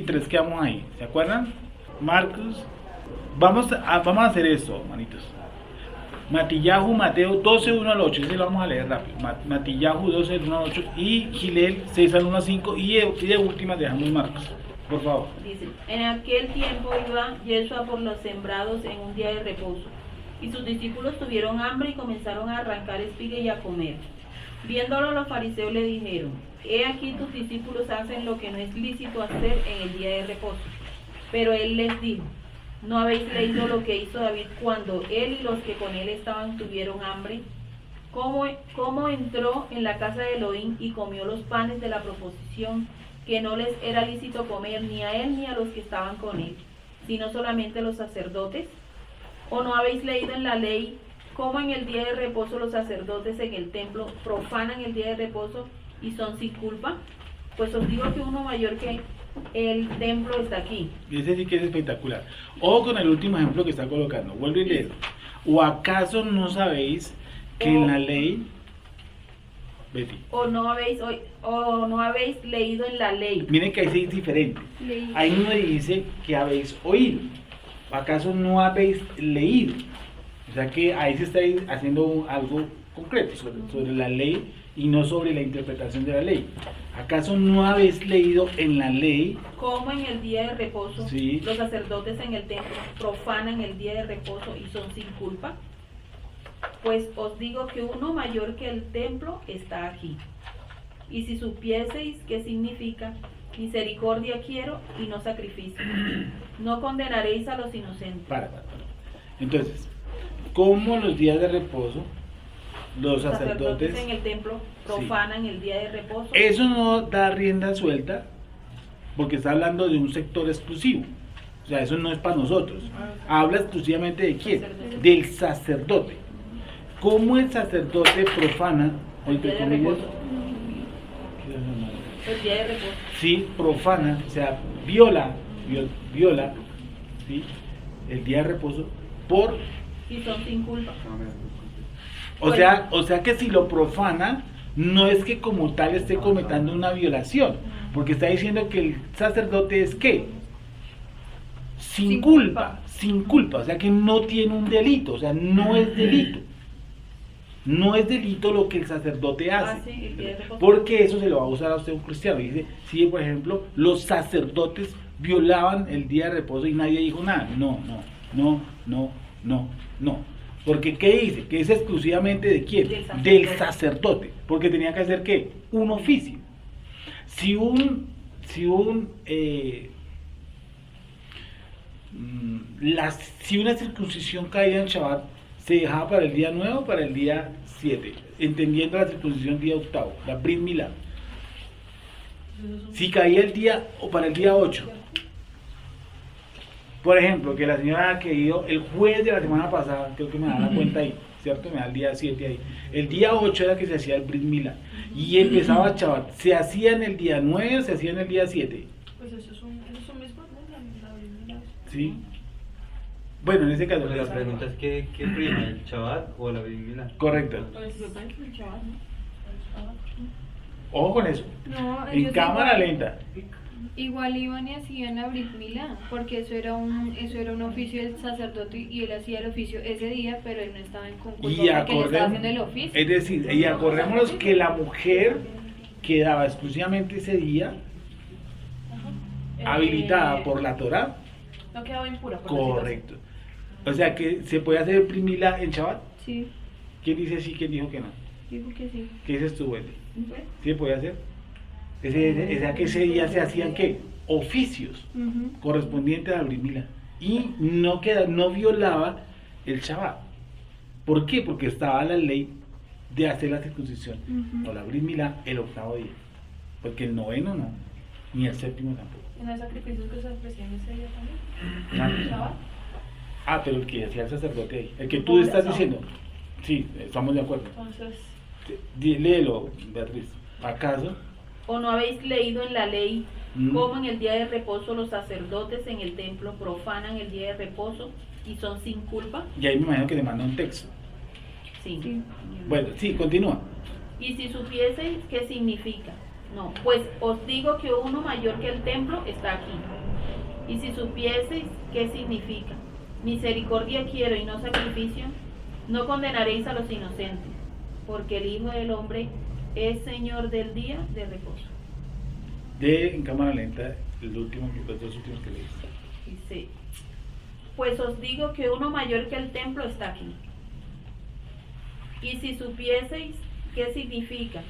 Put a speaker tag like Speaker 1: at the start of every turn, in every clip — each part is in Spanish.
Speaker 1: 23 quedamos ahí, ¿se acuerdan? Marcos, vamos a hacer esto, manitos. Matillahu, Mateo 12, 1 al 8, ese lo vamos a leer rápido. Matillahu 12, 1 al 8 y Gilel 6 al 1 al 5 y de última dejamos Marcos, por favor.
Speaker 2: Dice, en aquel tiempo iba Yeshua por los sembrados en un día de reposo, y sus discípulos tuvieron hambre y comenzaron a arrancar espiga y a comer. Viéndolo los fariseos le dijeron, he aquí tus discípulos hacen lo que no es lícito hacer en el día de reposo. Pero él les dijo, ¿no habéis leído lo que hizo David cuando él y los que con él estaban tuvieron hambre? ¿Cómo entró en la casa de Elohim y comió los panes de la proposición, que no les era lícito comer ni a él ni a los que estaban con él, sino solamente los sacerdotes? ¿O no habéis leído en la ley cómo en el día de reposo los sacerdotes en el templo profanan el día de reposo y son sin culpa? Pues os digo que uno mayor que el templo está aquí.
Speaker 1: Ese sí que es espectacular. O con el último ejemplo que está colocando, vuelvo y leo. ¿O acaso no sabéis que en la ley, Betty,
Speaker 2: o no habéis leído en la ley?
Speaker 1: Miren que ahí sí es diferente. Ahí uno dice que habéis oído. ¿Acaso no habéis leído? O sea que ahí se está haciendo algo concreto sobre la ley y no sobre la interpretación de la ley. ¿Acaso no habéis leído en la ley
Speaker 2: cómo en el día de reposo
Speaker 1: sí,
Speaker 2: los sacerdotes en el templo profanan el día de reposo y son sin culpa? Pues os digo que uno mayor que el templo está aquí. Y si supieseis qué significa misericordia quiero y no sacrificio, no condenaréis a los inocentes.
Speaker 1: Para. Entonces, ¿cómo los días de reposo los sacerdotes
Speaker 2: en el templo profanan el día de reposo?
Speaker 1: Eso no da rienda suelta porque está hablando de un sector exclusivo. O sea, eso no es para nosotros. Habla exclusivamente de quién, del sacerdote. ¿Cómo el sacerdote profana
Speaker 2: el día de reposo? El día de reposo.
Speaker 1: Sí, profana, o sea, viola, ¿sí? El día de reposo por...
Speaker 2: Y son sin culpa.
Speaker 1: O sea que si lo profana, no es que como tal esté cometiendo una violación, porque está diciendo que el sacerdote es ¿qué? Sin culpa, o sea que no tiene un delito, o sea, no es delito. No es delito lo que el sacerdote hace, porque eso se lo va a usar a usted un cristiano. Dice, si por ejemplo los sacerdotes violaban el día de reposo y nadie dijo nada, no. Porque ¿qué dice? Que es exclusivamente ¿de quién? Del sacerdote, porque tenía que hacer ¿qué? Un oficio. Si una circuncisión caía en Shabbat, se dejaba para el día 9 o para el día 7, entendiendo la circuncisión día octavo, la Brit Milá. Si caía el día o para el día 8, por ejemplo, que la señora que ido el jueves de la semana pasada, creo que me da la cuenta ahí, ¿cierto? Me da el día 7 ahí. El día 8 era que se hacía el Brit Milá y empezaba Shabbat. ¿Se hacía en el día 9 o se hacía en el día 7?
Speaker 3: Pues eso es un mismo, ¿no? La Brit Milá.
Speaker 1: Sí. Bueno, en ese caso.
Speaker 4: Pero la pregunta es ¿qué prima, el Shabbat o la Brit Milá?
Speaker 1: Correcto.
Speaker 3: Pues yo pienso que el Shabbat, ¿no?
Speaker 1: Ojo con eso.
Speaker 5: No,
Speaker 1: En
Speaker 5: ellos
Speaker 1: cámara lenta.
Speaker 5: igual iban y hacían la Brit Milá, porque eso era un oficio del sacerdote y él hacía el oficio ese día, pero él no estaba en concurso porque él estaba haciendo el oficio.
Speaker 1: Es decir, y acordémonos que la mujer quedaba exclusivamente ese día habilitada por la Torá.
Speaker 3: No quedaba impura. Por
Speaker 1: Correcto. O sea que se puede hacer el Brit Milá en Shabbat.
Speaker 5: Sí,
Speaker 1: ¿Quién dice sí, quién dijo que no?
Speaker 5: dijo que sí.
Speaker 1: ¿Qué dices tú, Wendy? ¿Sí se puede hacer? Ese día se hacían ¿qué? Oficios correspondientes a la Brit Milá. Y no violaba el Shabbat. ¿Por qué? Porque estaba la ley de hacer la circuncisión o la Brit Milá el octavo día. Porque el noveno no, ni el séptimo tampoco.
Speaker 3: ¿Y no hay sacrificios que se ofrecían ese día también? ¿Shabbat?
Speaker 1: Pero el que decía el sacerdote ahí, el que tú estás diciendo, sí, estamos de acuerdo.
Speaker 3: Entonces,
Speaker 1: Léelo, Beatriz. ¿Acaso?
Speaker 2: ¿O no habéis leído en la ley cómo en el día de reposo los sacerdotes en el templo profanan el día de reposo y son sin culpa?
Speaker 1: Y ahí me imagino que le manda un texto.
Speaker 2: Sí.
Speaker 5: Sí.
Speaker 1: Bueno, sí, continúa.
Speaker 2: Y si supieseis qué significa No, pues os digo que uno mayor que el templo está aquí. Y si supieseis qué significa, misericordia quiero y no sacrificio, no condenaréis a los inocentes, porque el Hijo del Hombre es Señor del día de reposo.
Speaker 1: En cámara lenta, los dos últimos que leí.
Speaker 2: Dice, pues os digo que uno mayor que el templo está aquí. Y si supieseis qué significa,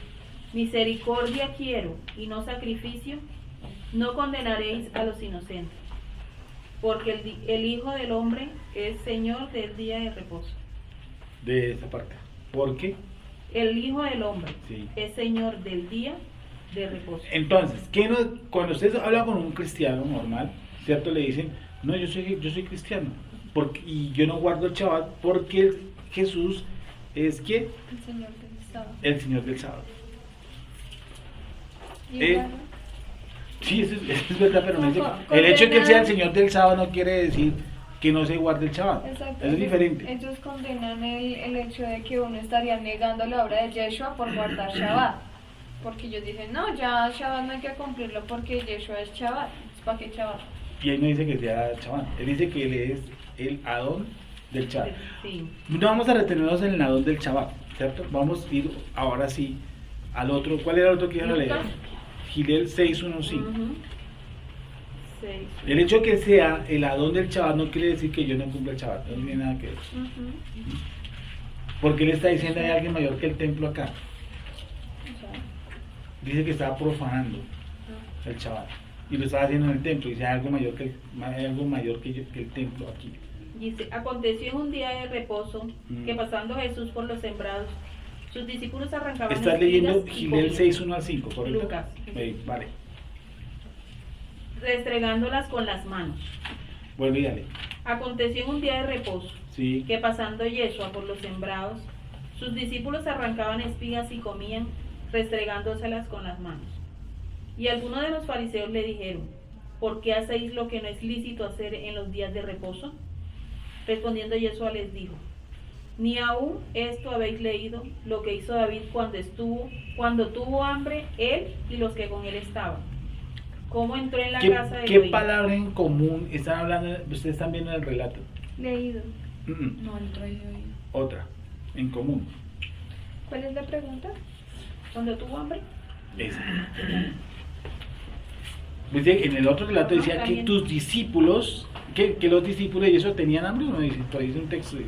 Speaker 2: misericordia quiero y no sacrificio, no condenaréis a los inocentes, porque el Hijo del Hombre es Señor del día de reposo.
Speaker 1: De esa parte. ¿Por qué?
Speaker 2: El Hijo del Hombre
Speaker 1: Sí.
Speaker 2: es Señor del día de reposo.
Speaker 1: Entonces, cuando ustedes hablan con un cristiano normal, ¿cierto? Le dicen, no, yo soy cristiano, y yo no guardo el Shabbat porque Jesús es ¿quién?
Speaker 5: El Señor del sábado.
Speaker 1: El Señor del sábado.
Speaker 5: Y bueno,
Speaker 1: Sí, eso es verdad, pero no dice-
Speaker 5: Con-
Speaker 1: el hecho de que él sea el
Speaker 5: condenar-
Speaker 1: Señor del sábado no quiere decir que no se guarde el Shabbat.
Speaker 5: exacto,
Speaker 1: Eso es diferente.
Speaker 5: Ellos condenan el hecho de que uno estaría negando la obra de Yeshua por guardar Shabbat. Porque ellos dicen, no, ya Shabbat no hay que cumplirlo porque Yeshua es Shabbat. ¿Para qué Shabbat?
Speaker 1: Y él no dice que sea Shabbat, él dice que él es el Adón del Shabbat.
Speaker 2: Sí.
Speaker 1: No vamos a retenernos en el Adón del Shabbat, ¿cierto? Vamos a ir ahora sí al otro. ¿Cuál era el otro que iban a leer?
Speaker 2: Lucas.
Speaker 1: Gilel 6:1-5.
Speaker 2: Ujú. 6.
Speaker 1: El hecho de que sea el Adón del Shabbat no quiere decir que yo no cumpla el Shabbat, no tiene nada que ver.
Speaker 2: Ujú.
Speaker 1: Porque él está diciendo hay alguien mayor que el templo acá. Dice que estaba profanando el Shabbat. Y lo estaba haciendo en el templo. Dice hay algo mayor que el templo aquí.
Speaker 2: Dice, aconteció en un día de reposo
Speaker 1: Mm.
Speaker 2: que pasando Jesús por los sembrados, sus discípulos arrancaban
Speaker 1: Estás
Speaker 2: espigas
Speaker 1: leyendo
Speaker 2: y
Speaker 1: Gilel
Speaker 2: comían,
Speaker 1: 6:1-5, ¿correcto?
Speaker 2: Lucas.
Speaker 1: Vale.
Speaker 2: restregándolas con las manos.
Speaker 1: Vuelve y dale.
Speaker 2: Aconteció en un día de reposo
Speaker 1: Sí.
Speaker 2: que pasando Yeshua por los sembrados, sus discípulos arrancaban espigas y comían, restregándoselas con las manos. Y algunos de los fariseos le dijeron, ¿por qué hacéis lo que no es lícito hacer en los días de reposo? Respondiendo Yeshua les dijo, ni aún esto habéis leído lo que hizo David cuando tuvo hambre él y los que con él estaban. Cómo entró en la casa de
Speaker 1: ¿Qué
Speaker 2: Elohim.
Speaker 1: palabra en común están hablando? Ustedes están viendo en el relato.
Speaker 5: Leído.
Speaker 3: No, el traído ahí.
Speaker 1: Otra, en común.
Speaker 5: ¿Cuál es la pregunta?
Speaker 2: Cuando tuvo hambre.
Speaker 1: Esa. Dice, en el otro relato decía que
Speaker 2: También.
Speaker 1: tus discípulos, que los discípulos y eso tenían hambre, ¿o no? Dice, por ahí dice un texto.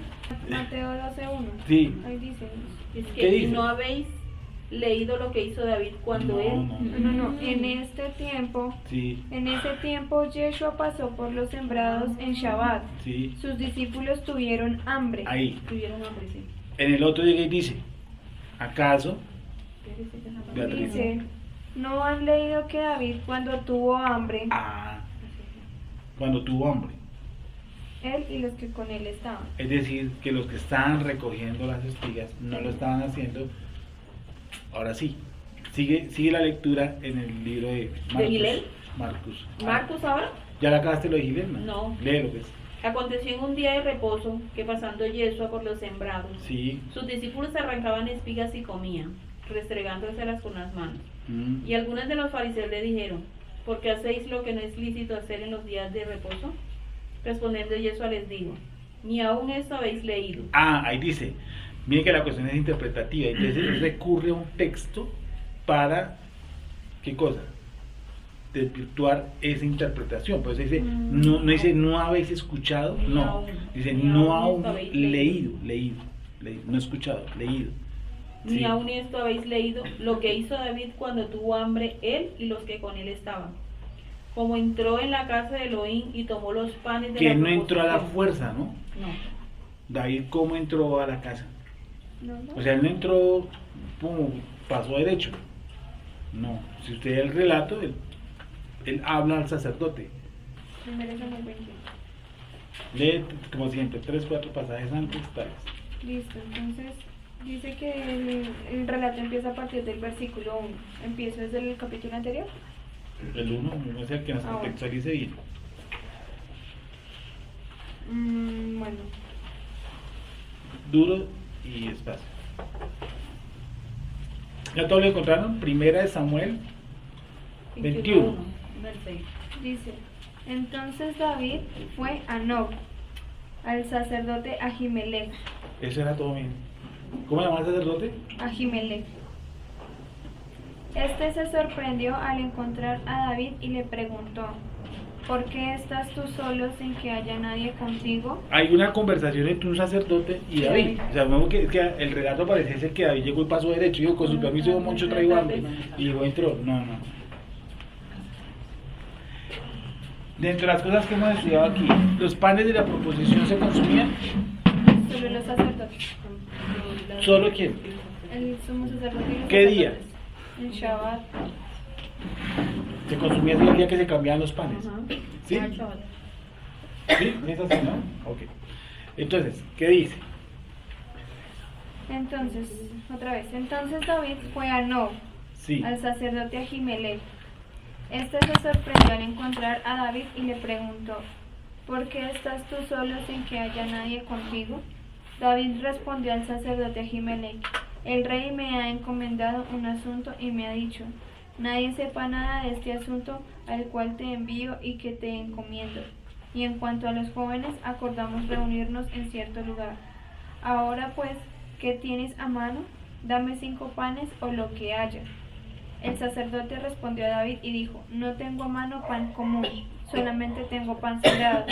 Speaker 5: Mateo 12:1.
Speaker 1: Sí.
Speaker 5: Ahí dice.
Speaker 2: Es
Speaker 1: ¿Qué
Speaker 2: que
Speaker 1: dice?
Speaker 2: no habéis leído lo que hizo David cuando él.
Speaker 5: No. En ese tiempo Yeshua pasó por los sembrados en Shabbat.
Speaker 1: Sí.
Speaker 5: Sus discípulos tuvieron hambre.
Speaker 1: Ahí.
Speaker 2: Tuvieron hambre, sí.
Speaker 1: En el otro llega y dice, ¿acaso? Beatriz.
Speaker 5: Dice, ¿no han leído que David cuando tuvo hambre,
Speaker 1: Cuando tuvo hambre.
Speaker 5: él y los que con él estaban?
Speaker 1: Es decir, que los que estaban recogiendo las espigas no lo estaban haciendo. Ahora sí, sigue la lectura en el libro de Marcos.
Speaker 2: Gilel?
Speaker 1: Marcos.
Speaker 2: Marcos ahora.
Speaker 1: ¿Ya la acabaste lo de Gilel?
Speaker 2: No.
Speaker 1: Léelo, pues.
Speaker 2: Aconteció en un día de reposo que pasando Yeshua por los sembrados,
Speaker 1: Sí.
Speaker 2: sus discípulos arrancaban espigas y comían, restregándoselas con las manos.
Speaker 1: Mm.
Speaker 2: Y algunos de los fariseos le dijeron, ¿por qué hacéis lo que no es lícito hacer en los días de reposo? Respondiendo Yeshua les dijo, ni aún esto habéis leído.
Speaker 1: Ahí dice, miren que la cuestión es interpretativa, entonces él recurre a un texto para, ¿qué cosa? Desvirtuar esa interpretación. Por eso dice, no dice, no habéis escuchado,
Speaker 2: Ni
Speaker 1: no,
Speaker 2: aún,
Speaker 1: dice,
Speaker 2: ni
Speaker 1: no
Speaker 2: aún
Speaker 1: aún
Speaker 2: habéis
Speaker 1: leído, no escuchado, leído.
Speaker 2: Ni
Speaker 1: Sí.
Speaker 2: aún esto habéis leído lo que hizo David cuando tuvo hambre él y los que con él estaban. Como entró en la casa de Elohim y tomó los panes de
Speaker 1: Que
Speaker 2: la
Speaker 1: no entró a la
Speaker 2: proposición.
Speaker 1: fuerza, ¿no?
Speaker 2: No.
Speaker 1: David, ¿cómo entró a la casa?
Speaker 5: No.
Speaker 1: O sea, él no entró como pasó derecho. No, si usted ve el relato, él habla al sacerdote.
Speaker 5: Primero Samuel 21.
Speaker 1: Lee, como siempre, 3-4 pasajes antes, tales.
Speaker 5: Listo, entonces dice que el relato empieza a partir del versículo 1. ¿Empiezo desde el capítulo anterior?
Speaker 1: El 1 no es el que nos
Speaker 5: Bueno.
Speaker 1: contextualice bien.
Speaker 5: Bueno,
Speaker 1: Duro y despacio. ¿Ya todo lo encontraron? Primera de Samuel 21.
Speaker 2: 1, del 6.
Speaker 5: Dice, entonces David fue a Nob, al sacerdote Ahimelech.
Speaker 1: Eso era todo bien. ¿Cómo llama el sacerdote?
Speaker 5: Ahimelech. Este se sorprendió al encontrar a David y le preguntó, ¿por qué estás tú solo sin que haya nadie contigo?
Speaker 1: Hay una conversación entre un sacerdote y David. O sea, vemos que el relato parece ser que David llegó y pasó derecho. Dijo, con su permiso, mucho traigo hambre. Y llegó, entró. No. Dentro de las cosas que hemos estudiado aquí, ¿los panes de la proposición se consumían?
Speaker 5: Solo los sacerdotes.
Speaker 1: ¿Solo quién?
Speaker 5: El sumo sacerdote y los
Speaker 1: ¿Qué día?
Speaker 5: sacerdotes. En Shabbat.
Speaker 1: Se consumía el día que se cambiaban los panes. ¿Sí?
Speaker 2: Ah, chaval.
Speaker 1: ¿Sí? ¿Es así, no? Ok. Entonces, ¿qué dice?
Speaker 5: Entonces, otra vez. Entonces David fue a Nob,
Speaker 1: Sí.
Speaker 5: al sacerdote Ahimelech. Este se sorprendió al encontrar a David y le preguntó, ¿por qué estás tú solo sin que haya nadie contigo? David respondió al sacerdote Ahimelech, el rey me ha encomendado un asunto y me ha dicho, nadie sepa nada de este asunto al cual te envío y que te encomiendo. Y en cuanto a los jóvenes, acordamos reunirnos en cierto lugar. Ahora pues, ¿qué tienes a mano? Dame 5 panes o lo que haya. El sacerdote respondió a David y dijo, no tengo a mano pan común, solamente tengo pan sagrado,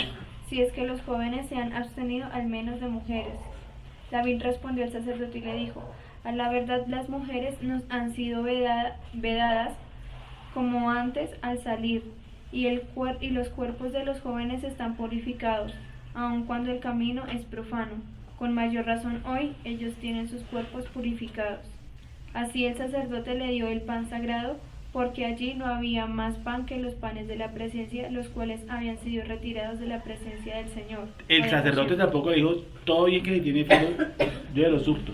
Speaker 5: si es que los jóvenes se han abstenido al menos de mujeres. David respondió al sacerdote y le dijo, a la verdad las mujeres nos han sido vedadas como antes al salir, y los cuerpos de los jóvenes están purificados, aun cuando el camino es profano. Con mayor razón hoy ellos tienen sus cuerpos purificados. Así el sacerdote le dio el pan sagrado, porque allí no había más pan que los panes de la presencia, los cuales habían sido retirados de la presencia del Señor.
Speaker 1: El sacerdote tampoco le dijo, todo bien que se tiene filo, yo lo susto,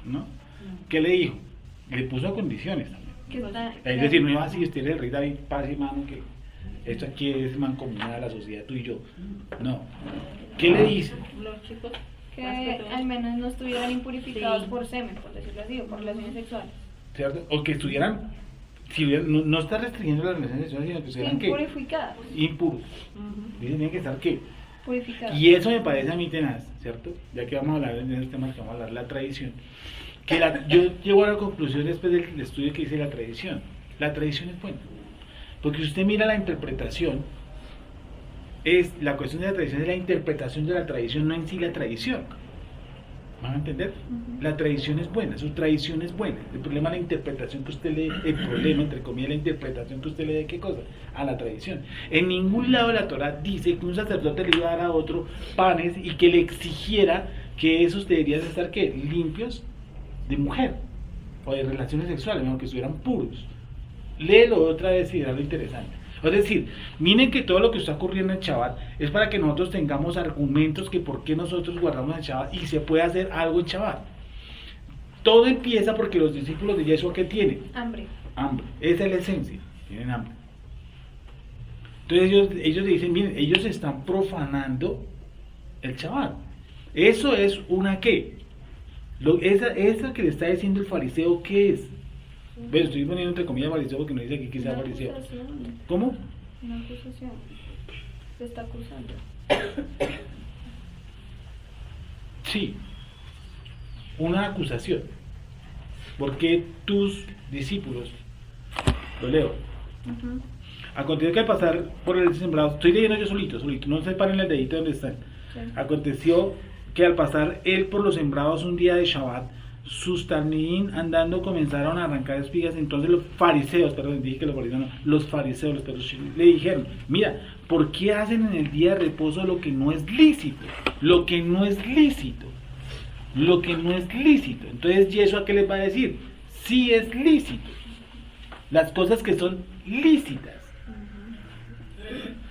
Speaker 1: ¿no? ¿Qué le dijo? Le puso condiciones también. Es decir, no iba así, usted es el rey David, paz y mano, que esto aquí es mancomunada de la sociedad, tú y yo. No. ¿Qué le dice?
Speaker 2: Los chicos
Speaker 5: que al menos no estuvieran impurificados
Speaker 2: Sí.
Speaker 5: por semen, por decirlo así, o por relaciones sexuales.
Speaker 1: ¿Cierto? O que estuvieran, no está restringiendo las relaciones sexuales, sino que estuvieran ¿qué?
Speaker 5: Impurificados.
Speaker 1: Impuros. Dice, tienen que estar ¿qué?
Speaker 5: Purificados.
Speaker 1: Y eso me parece a mí tenaz, ¿cierto? Ya que vamos a hablar de esos temas que vamos a hablar, la tradición. Yo llego a la conclusión después del estudio que hice la tradición. La tradición es buena. Porque si usted mira la interpretación, la cuestión de la tradición es la interpretación de la tradición, no en sí la tradición. ¿Van a entender? La tradición es buena, su tradición es buena. El problema es la interpretación que usted lee, el problema, entre comillas, la interpretación que usted lee de qué cosa, a la tradición. En ningún lado de la Torah dice que un sacerdote le iba a dar a otro panes y que le exigiera que esos deberían estar ¿qué? Limpios de mujer o de relaciones sexuales, aunque estuvieran puros. Léelo otra vez y verá lo interesante. Es decir, miren que todo lo que está ocurriendo en Shabbat es para que nosotros tengamos argumentos que por qué nosotros guardamos el Shabbat y se puede hacer algo en Shabbat. Todo empieza porque los discípulos de Yeshua, ¿qué tienen?
Speaker 5: Hambre.
Speaker 1: Hambre. Esa es la esencia. Tienen hambre. Entonces ellos dicen, miren, ellos están profanando el Shabbat. Eso es una ¿qué? Esa que le está diciendo el fariseo, ¿qué es? Bueno, estoy poniendo entre comillas fariseo porque no dice aquí que sea fariseo. ¿Cómo?
Speaker 5: Una acusación. Se está acusando.
Speaker 1: Sí, una acusación. Porque tus discípulos, lo leo, aconteció que al pasar por el sembrado, estoy leyendo yo solito, no se paren el dedito donde están.
Speaker 5: Sí.
Speaker 1: Aconteció que al pasar él por los sembrados un día de Shabbat, sus talmidín andando comenzaron a arrancar espigas. Entonces los fariseos, los fariseos le dijeron, mira, ¿por qué hacen en el día de reposo lo que no es lícito? Lo que no es lícito. Lo que no es lícito. Entonces Yeshua, ¿qué les va a decir? Sí es lícito. Las cosas que son lícitas.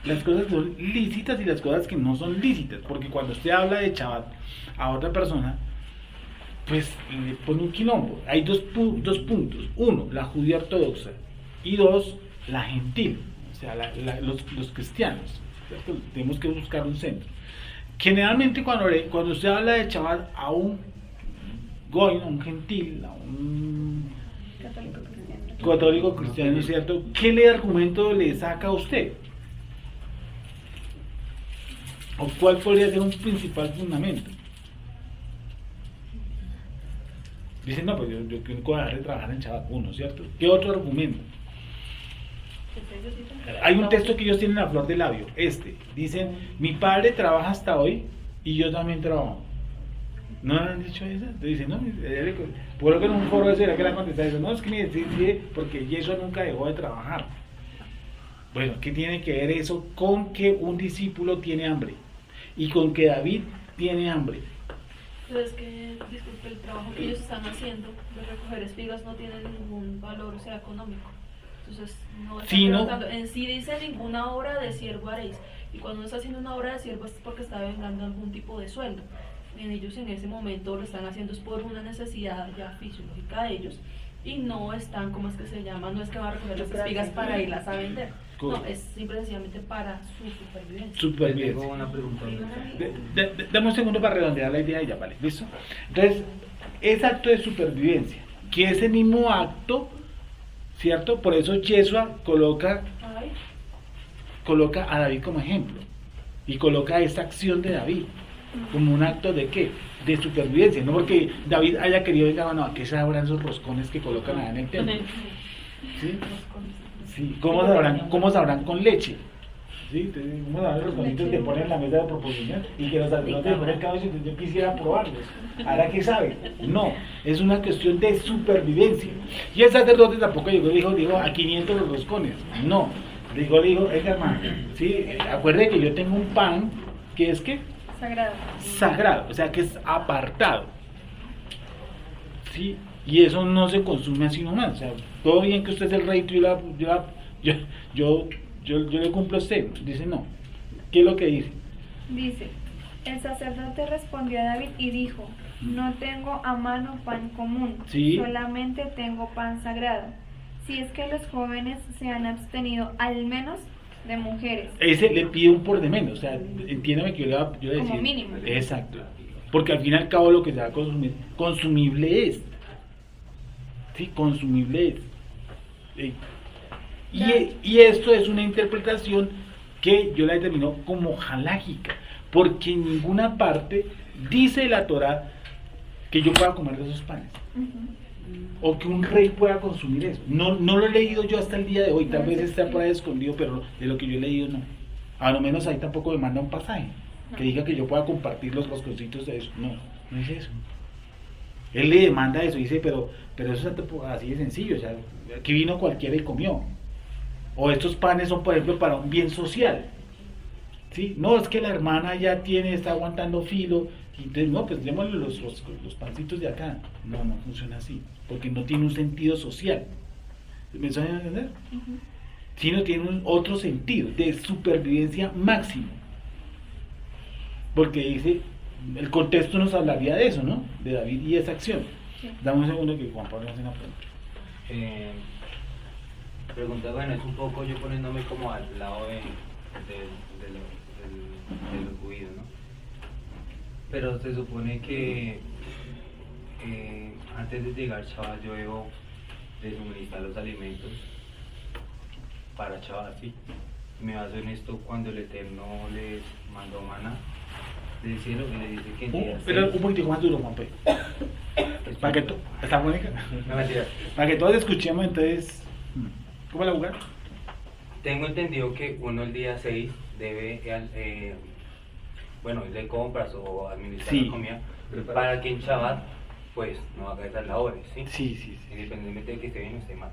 Speaker 1: Las cosas que son lícitas y las cosas que no son lícitas. Porque cuando usted habla de Shabbat a otra persona, pues le pone un quilombo. Hay dos puntos. Uno, la judía ortodoxa. Y dos, la gentil. O sea, los cristianos. ¿Cierto? Tenemos que buscar un centro. Generalmente cuando usted habla de Shabbat a un goy, a un gentil, a un
Speaker 5: Católico cristiano.
Speaker 1: Católico cristiano, ¿cierto? ¿Qué argumento le saca a usted? ¿O cuál podría ser un principal fundamento? Dicen, no, pues yo quiero dejar de trabajar en Shabbat, uno, ¿cierto? ¿Qué otro argumento? Hay un texto que ellos tienen a flor de labio, dicen, mi padre trabaja hasta hoy y yo también trabajo. ¿No han dicho eso? Entonces dicen, no, por lo que en un foro era que la contestaba eso, no, es que me decide porque Yeshua nunca dejó de trabajar. Bueno, ¿qué tiene que ver eso con que un discípulo tiene hambre? Y con que David tiene hambre.
Speaker 3: Pero es que, disculpe, el trabajo que ellos están haciendo de recoger espigas no tiene ningún valor, o sea, económico. Entonces, no están preguntando. En sí dice ninguna obra de siervo haréis. Y cuando uno está haciendo una obra de siervo es porque está vengando algún tipo de sueldo. En ellos en ese momento lo están haciendo es por una necesidad ya fisiológica de ellos. Y no están, ¿cómo es que se llama? No es que van a recoger las espigas para irlas a vender. No, es simplemente para su supervivencia.
Speaker 4: Tengo una pregunta.
Speaker 1: Dame un segundo para redondear la idea y ya, vale, ¿listo? Entonces, es acto de supervivencia, que ese mismo acto, ¿cierto? Por eso Yeshua coloca a David como ejemplo y coloca esa acción de David como un acto de ¿qué? De supervivencia, no porque David haya querido decir, no, ¿a qué sabrán esos roscones que colocan allá en el templo? ¿Sí? Sí, ¿cómo sabrán con leche? ¿Sí? ¿Cómo sabrán los rosconitos que ponen en la mesa de proposición y que los sacerdotes de ponen cada vez que yo quisiera probarlos? ¿Ahora qué sabe? No, es una cuestión de supervivencia. Y el sacerdote tampoco llegó y dijo a 500 los roscones. No, le dijo, hermano, ¿sí? Acuerde que yo tengo un pan que es ¿qué? Sagrado, o sea que es apartado. ¿Sí? Y eso no se consume así nomás. O sea, todo bien que usted es el rey, yo le cumplo a usted. Dice no. ¿Qué es lo que dice?
Speaker 5: Dice, el sacerdote respondió a David y dijo, no tengo a mano pan común,
Speaker 1: ¿sí?
Speaker 5: Solamente tengo pan sagrado. Si es que los jóvenes se han abstenido al menos de mujeres.
Speaker 1: Ese le pide un por de menos, o sea, entiéndame que yo le decía.
Speaker 5: Como mínimo.
Speaker 1: Exacto. Porque al fin y al cabo lo que se va a consumir, consumible es. Sí, consumible es. Y esto es una interpretación que yo la determino como halágica, porque en ninguna parte dice la Torá que yo pueda comer de esos panes. O que un rey pueda consumir eso. No lo he leído yo hasta el día de hoy, tal vez esté por ahí escondido, pero de lo que yo he leído no. A lo menos ahí tampoco me manda un pasaje que diga que yo pueda compartir los rosconcitos de eso. No es eso. Él le demanda eso, dice, pero eso es así de sencillo, o sea, aquí vino cualquiera y comió. O estos panes son, por ejemplo, para un bien social. ¿Sí? No, es que la hermana ya está aguantando filo, y entonces, no, pues démosle los pancitos de acá. No funciona así, porque no tiene un sentido social. ¿Me están a entender? Sino tiene otro sentido, de supervivencia máximo. Porque dice, el contexto nos hablaría de eso, ¿no? De David y esa acción. Sí. Dame un segundo que Juan Pablo hace una pregunta.
Speaker 4: Pregunta, bueno, es un poco yo poniéndome como al lado de los judíos, ¿no? Pero se supone que antes de llegar Shabbat yo debo de suministrar los alimentos para Shabbat, ¿sí? Me baso en esto cuando el Eterno les mandó maná del cielo y le dice que en día
Speaker 1: pero un poquitico más duro, Juan Pedro. Para que ¿está bonita?
Speaker 4: No, mentira.
Speaker 1: Para que todos escuchemos, entonces, ¿cómo la jugar?
Speaker 4: Tengo entendido que uno el día 6 debe, de compras o administrar la comida, para que en Shabbat, pues, no haga esas labores, ¿sí?
Speaker 1: Sí.
Speaker 4: Independientemente de que esté bien o esté mal.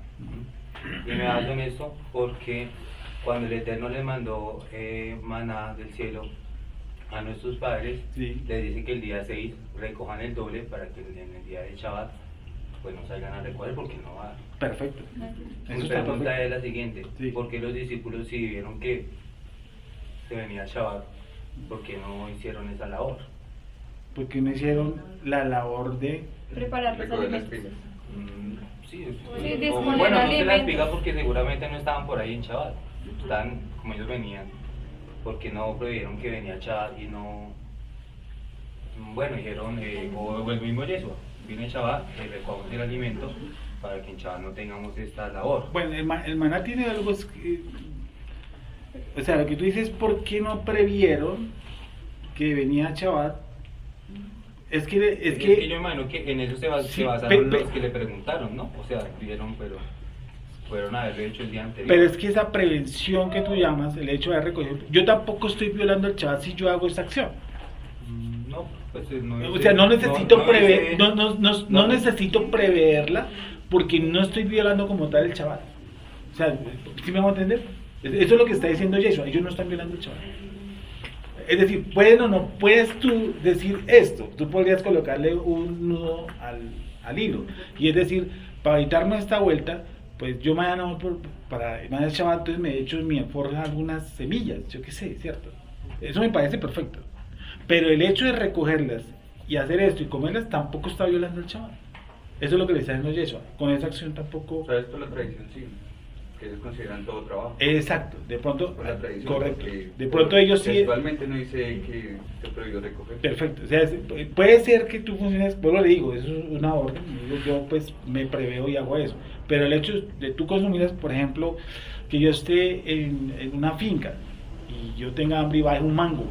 Speaker 4: Y me baso en esto porque cuando el Eterno le mandó maná del cielo a nuestros padres, les dice que el día 6 recojan el doble para que en el día de Shabbat pues no salgan a recoger porque no va.
Speaker 1: Perfecto.
Speaker 4: Mi pregunta es la siguiente, ¿por qué los discípulos si vieron que se venía el Shabbat, por qué no hicieron esa labor?
Speaker 1: Porque no hicieron la labor de
Speaker 5: preparar los alimentos.
Speaker 4: Bueno, no se la explica porque seguramente no estaban por ahí en Shabbat, estaban como ellos venían, porque no prohibieron que venía Shabbat y no, dijeron, o el mismo Yeshua viene Shabbat, recogemos el alimento para que en Shabbat no tengamos esta labor.
Speaker 1: Bueno, el maná tiene algo, o sea, lo que tú dices, ¿por qué no previeron que venía Shabbat? Es que
Speaker 4: yo imagino que en eso se basaron los que le preguntaron, ¿no? O sea, vieron, pero fueron a haberlo hecho el día anterior.
Speaker 1: Pero es que esa prevención que tú llamas, el hecho de recoger, yo tampoco estoy violando el Shabbat si yo hago esa acción.
Speaker 4: No, pues no.
Speaker 1: O sea, no necesito no necesito preverla porque no estoy violando como tal el Shabbat. O sea, ¿sí me van a entender? Eso es lo que está diciendo Yeshua, ellos no están violando el Shabbat. Es decir, ¿pueden o no puedes tú decir esto? Tú podrías colocarle un nudo al hilo. Y es decir, para evitarme esta vuelta, pues yo mañana para el Shabbat, entonces me echo en mi alforja algunas semillas, yo qué sé, ¿cierto? Eso me parece perfecto. Pero el hecho de recogerlas y hacer esto y comerlas tampoco está violando el Shabbat. Eso es lo que le está diciendo Yeshua. Con esa acción tampoco...
Speaker 6: ¿Sabes por la tradición? Sí. Que ellos consideran todo trabajo.
Speaker 1: Exacto, de pronto,
Speaker 6: por la tradición,
Speaker 1: correcto, de pronto ellos sí...
Speaker 6: Textualmente no dice que se prohibió recoger.
Speaker 1: Perfecto, o sea, puede ser que tú funciones, vuelvo le digo, eso es una orden, yo pues me preveo y hago eso, pero el hecho de tú consumirlas, por ejemplo, que yo esté en una finca y yo tenga hambre y baje un mango,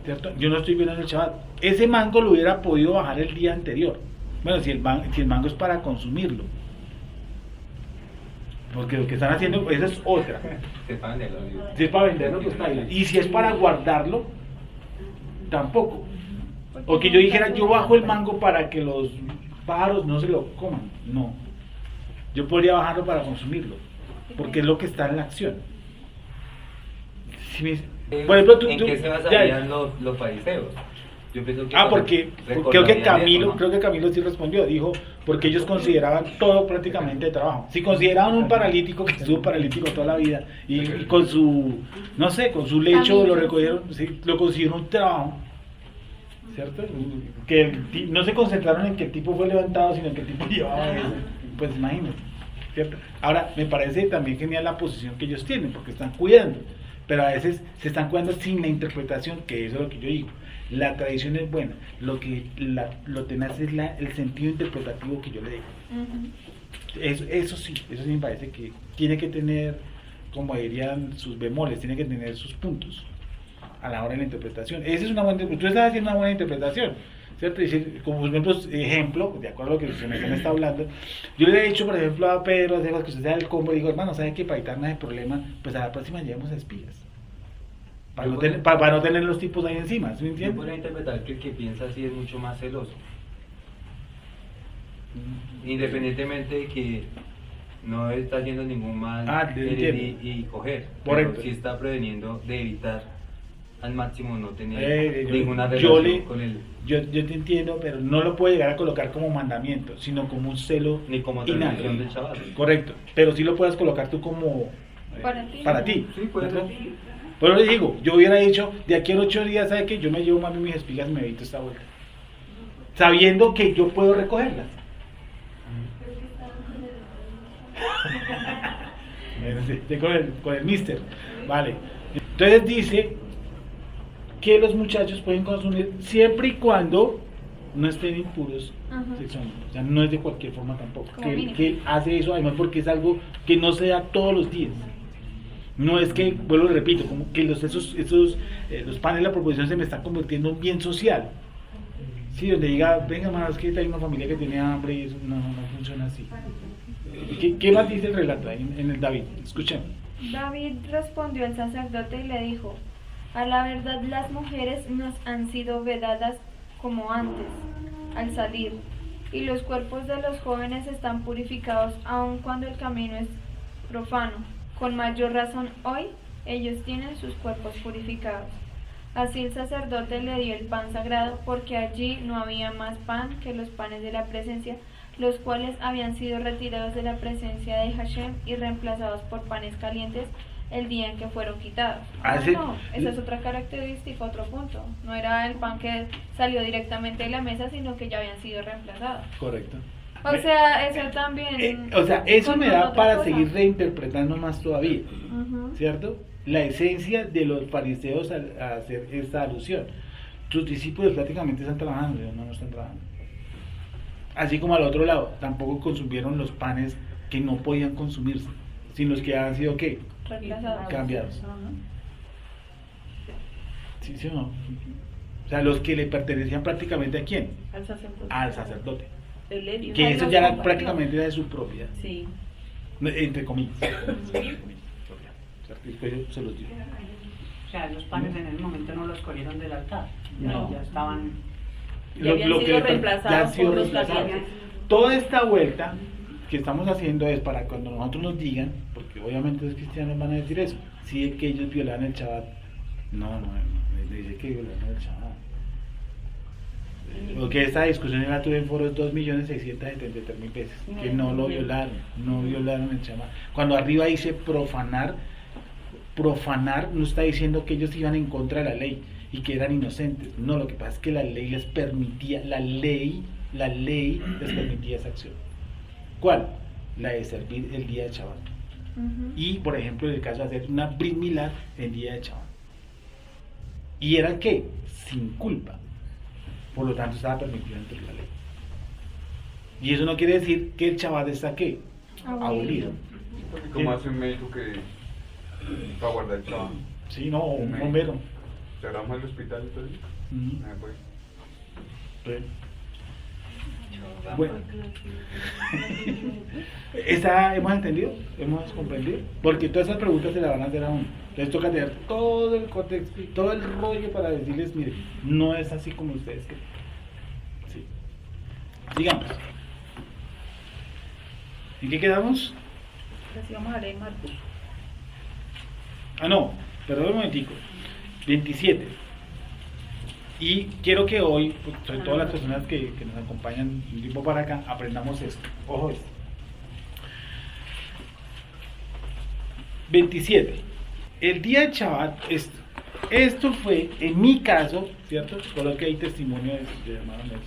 Speaker 1: ¿cierto? Yo no estoy violando el Shabbat, ese mango lo hubiera podido bajar el día anterior, bueno, si el mango es para consumirlo. Porque lo que están haciendo, esa es otra.
Speaker 4: Si es para venderlo.
Speaker 1: Si es para venderlo, pues está bien. Y si es para guardarlo, tampoco. O que yo dijera, yo bajo el mango para que los pájaros no se lo coman. No. Yo podría bajarlo para consumirlo. Porque es lo que está en la acción.
Speaker 4: Por ejemplo, ¿en qué se basarían los fariseos? Yo pienso que
Speaker 1: porque creo que Camilo sí respondió, dijo, porque ellos consideraban todo prácticamente de trabajo. Si consideraban un paralítico que estuvo paralítico toda la vida y con su, no sé, con su lecho lo recogieron, sí, lo consideraron un trabajo, ¿cierto? Que no se concentraron en que el tipo fue levantado, sino en que el tipo llevaba eso. Pues imagínate, ¿cierto? Ahora, me parece también genial la posición que ellos tienen, porque están cuidando, pero a veces se están cuidando sin la interpretación, que eso es lo que yo digo. La tradición es buena, lo tenaz es el sentido interpretativo que yo le digo. Eso sí me parece que tiene que tener, como dirían, sus bemoles, tiene que tener sus puntos a la hora de la interpretación. Esa es una buena interpretación, tú estás haciendo una buena interpretación, ¿cierto? Como ejemplo, de acuerdo a lo que se me está hablando, yo le he dicho, por ejemplo, a Pedro, que usted sea el combo, y digo, hermano, ¿sabe que para evitarnos el problema, pues a la próxima llevemos espigas? Para no tener los tipos ahí encima, ¿sí me entiendes?
Speaker 4: Yo podría interpretar que el que piensa así es mucho más celoso. Independientemente de que no está haciendo ningún mal y coger,
Speaker 1: correcto,
Speaker 4: pero sí está preveniendo de evitar al máximo no tener ninguna relación con él.
Speaker 1: Yo te entiendo, pero no lo puedo llegar a colocar como mandamiento, sino como un celo
Speaker 4: ni como tradición del Shabbat.
Speaker 1: Correcto, pero sí lo puedes colocar tú como para ti.
Speaker 4: Sí, puede ser.
Speaker 1: Pero le digo, yo hubiera dicho, de aquí a 8 días, ¿sabe qué? Yo me llevo mami mis espigas y me evito esta vuelta, sabiendo que yo puedo recogerlas. con el mister, vale. Entonces dice que los muchachos pueden consumir siempre y cuando no estén impuros sexualmente, o sea, no es de cualquier forma tampoco, que hace eso además porque es algo que no se da todos los días. No es que, vuelvo y repito, como que los panes de la proposición se me están convirtiendo en un bien social. Sí, donde diga, venga, más que hay una familia que tiene hambre y eso no funciona así. ¿Qué más dice el relato ahí en el David? Escuchemos.
Speaker 5: David respondió al sacerdote y le dijo, a la verdad las mujeres nos han sido vedadas como antes, al salir, y los cuerpos de los jóvenes están purificados aun cuando el camino es profano. Con mayor razón hoy ellos tienen sus cuerpos purificados. Así el sacerdote le dio el pan sagrado, porque allí no había más pan que los panes de la presencia, los cuales habían sido retirados de la presencia de Hashem y reemplazados por panes calientes el día en que fueron quitados. No, esa es otra característica, otro punto. No era el pan que salió directamente de la mesa, sino que ya habían sido reemplazados.
Speaker 1: Correcto.
Speaker 5: O sea, eso también...
Speaker 1: eso me da para seguir reinterpretando más todavía, ¿cierto? La esencia de los fariseos a hacer esta alusión. sus discípulos prácticamente están trabajando, ellos no están trabajando. Así como al otro lado, tampoco consumieron los panes que no podían consumirse, sino los que han sido ¿qué? Cambiados. ¿Sí, sí o no? O sea, los que le pertenecían prácticamente ¿a quién? Al sacerdote. Que eso ya era prácticamente de su propiedad.
Speaker 2: Sí.
Speaker 1: Entre comillas. Se los digo.
Speaker 7: O sea, los panes en el momento no los cogieron del altar.
Speaker 1: No.
Speaker 7: Ya estaban...
Speaker 2: Ya habían sido reemplazados por los
Speaker 1: reemplazados.
Speaker 2: pacientes.
Speaker 1: Toda esta vuelta que estamos haciendo es para cuando nosotros nos digan, porque obviamente los cristianos van a decir eso, si es que ellos violaron el Shabbat. No, dice que violaron el Shabbat. Porque esta discusión la tuve en foros 2.673.000 veces, que no lo violaron, no violaron el Shabbat. Cuando arriba dice profanar no está diciendo que ellos iban en contra de la ley y que eran inocentes. No, lo que pasa es que la ley les permitía, la ley les permitía esa acción. ¿Cuál? La de servir el día de Shabbat. Y, por ejemplo, en el caso de hacer una Brit Milá el día de Shabbat. ¿Y eran qué? Sin culpa. Por lo tanto, estaba permitido dentro de la ley. Y eso no quiere decir que el Shabbat está ¿qué? Abolido.
Speaker 6: ¿Cómo hace un médico que para guardar el Shabbat?
Speaker 1: Sí, no, un bombero.
Speaker 6: ¿Cerramos el hospital entonces?
Speaker 1: Pues. Bueno, ¿hemos entendido? ¿Hemos comprendido? Porque todas esas preguntas se las van a hacer a uno. Les toca tener todo el contexto y todo el rollo para decirles, mire, no es así como ustedes creen. Sí. Sigamos. ¿En qué quedamos?
Speaker 2: Así vamos a leer Marcos.
Speaker 1: No, perdón un momentico. 27. Y quiero que hoy, sobre todo las personas que nos acompañan un tiempo para acá, aprendamos esto. Ojo esto. 27. El día de Shabbat, esto fue, en mi caso, ¿cierto? Solo que hay testimonio de hermano Nelson,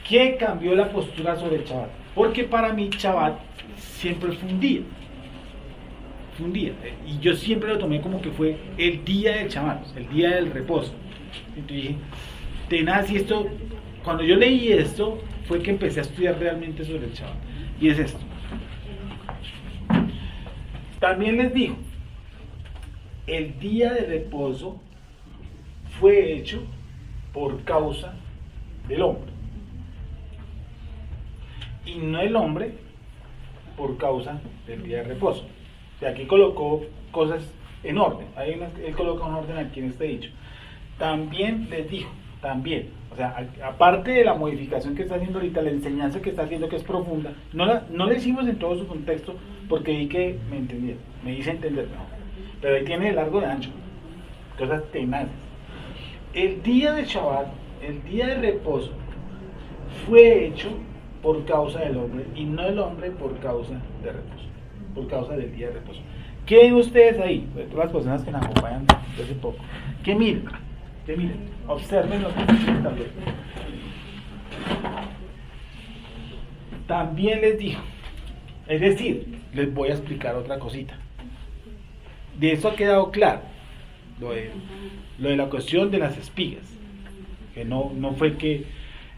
Speaker 1: que cambió la postura sobre el Shabbat. Porque para mí Shabbat siempre fue un día. Fue un día. Y yo siempre lo tomé como que fue el día del Shabbat, el día del reposo. Entonces dije, tenaz, y esto, cuando yo leí esto, fue que empecé a estudiar realmente sobre el Shabbat. Y es esto. También les digo, el día de reposo fue hecho por causa del hombre. Y no el hombre por causa del día de reposo. O sea, aquí colocó cosas en orden. Él coloca un orden aquí en este dicho. También les dijo, o sea, aparte de la modificación que está haciendo ahorita, la enseñanza que está haciendo, que es profunda, no la hicimos en todo su contexto porque vi que me entendieron, me hice entender mejor, pero ahí tiene de largo de ancho, cosas tenaces. El día de Shabbat, el día de reposo, fue hecho por causa del hombre y no el hombre por causa de reposo, por causa del día de reposo. ¿Qué ven ustedes ahí? Todas las personas que nos acompañan desde hace poco, ¿qué miren? Observen lo que dicen también. También les dijo, es decir, les voy a explicar otra cosita. De eso ha quedado claro, lo de la cuestión de las espigas, que no fue que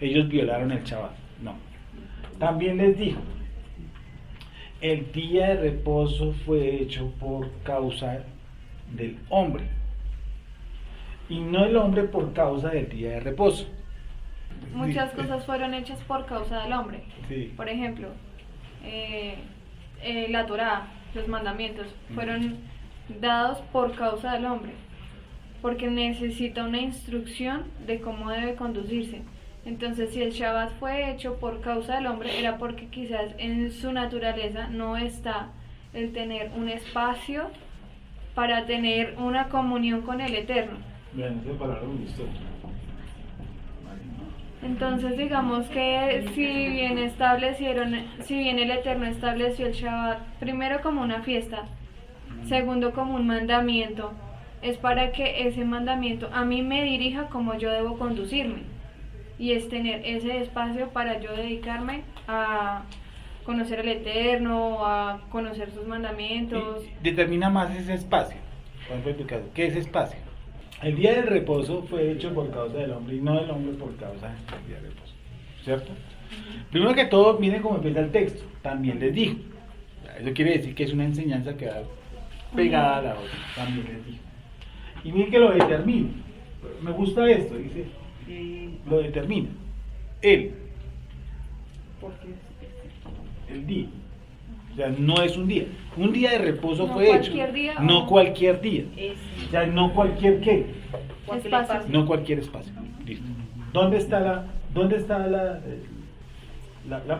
Speaker 1: ellos violaron el Shabbat, no. También les dijo, el día de reposo fue hecho por causa del hombre. Y no el hombre por causa del día de reposo.
Speaker 5: Muchas cosas fueron hechas por causa del hombre.
Speaker 1: Sí.
Speaker 5: Por ejemplo, la Torá, los mandamientos, fueron dados por causa del hombre, porque necesita una instrucción de cómo debe conducirse. Entonces, si el Shabbat fue hecho por causa del hombre, era porque quizás en su naturaleza no está el tener un espacio para tener una comunión con el Eterno.
Speaker 1: Bien, esa palabra me gustó.
Speaker 5: Entonces digamos que si bien el Eterno estableció el Shabbat primero como una fiesta, segundo como un mandamiento, es para que ese mandamiento a mí me dirija como yo debo conducirme, y es tener ese espacio para yo dedicarme a conocer al Eterno, a conocer sus mandamientos.
Speaker 1: Y determina más ese espacio. Por ejemplo, en tu caso, ¿qué es espacio? El día del reposo fue hecho por causa del hombre y no del hombre por causa del día del reposo. ¿Cierto? Primero que todo, miren cómo empieza el texto. También les dijo. Eso quiere decir que es una enseñanza que va pegada a la otra. También les dijo. Y miren que lo determina. Me gusta esto, dice. Lo determina. Él. El día. O sea, no es un día. Un día de reposo
Speaker 5: No
Speaker 1: fue hecho.
Speaker 5: día,
Speaker 1: No cualquier día. O sea, no cualquier qué.
Speaker 5: Espacio.
Speaker 1: No cualquier espacio. Listo. ¿Dónde está la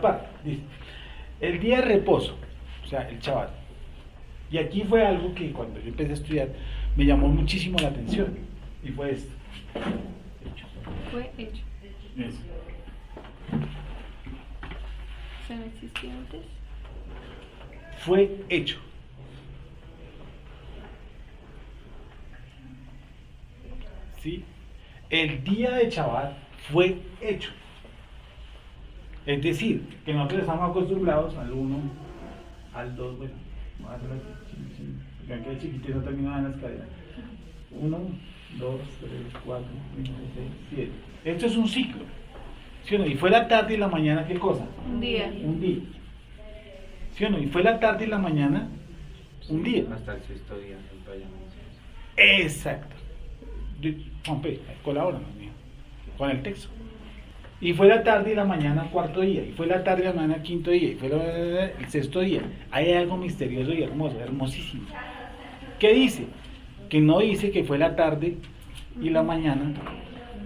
Speaker 1: parte? Listo. El día de reposo, o sea, el Shabbat. Y aquí fue algo que cuando yo empecé a estudiar me llamó muchísimo la atención. Y fue esto.
Speaker 5: Fue hecho.
Speaker 1: Eso.
Speaker 5: ¿Se no existía antes?
Speaker 1: Fue hecho. ¿Sí? El día de Shabbat fue hecho. Es decir, que nosotros estamos acostumbrados al 1, al 2, bueno, vamos a hacerlo así, porque aquí hay chiquitito no terminaban las cadenas. 1, 2, 3, 4, 5, 6, 7. Esto es un ciclo. ¿Sí o no? Y fue la tarde y la mañana, ¿qué cosa?
Speaker 5: Un día.
Speaker 1: Un día. ¿Sí o no? Y fue la tarde y la mañana, un día.
Speaker 4: Hasta el sexto día, el payano.
Speaker 1: Exacto. Juan P., colabora con el texto. Y fue la tarde y la mañana, cuarto día. Y fue la tarde y la mañana, quinto día. Y fue el sexto día. Hay algo misterioso y hermoso, hermosísimo. ¿Qué dice? Que no dice que fue la tarde y la mañana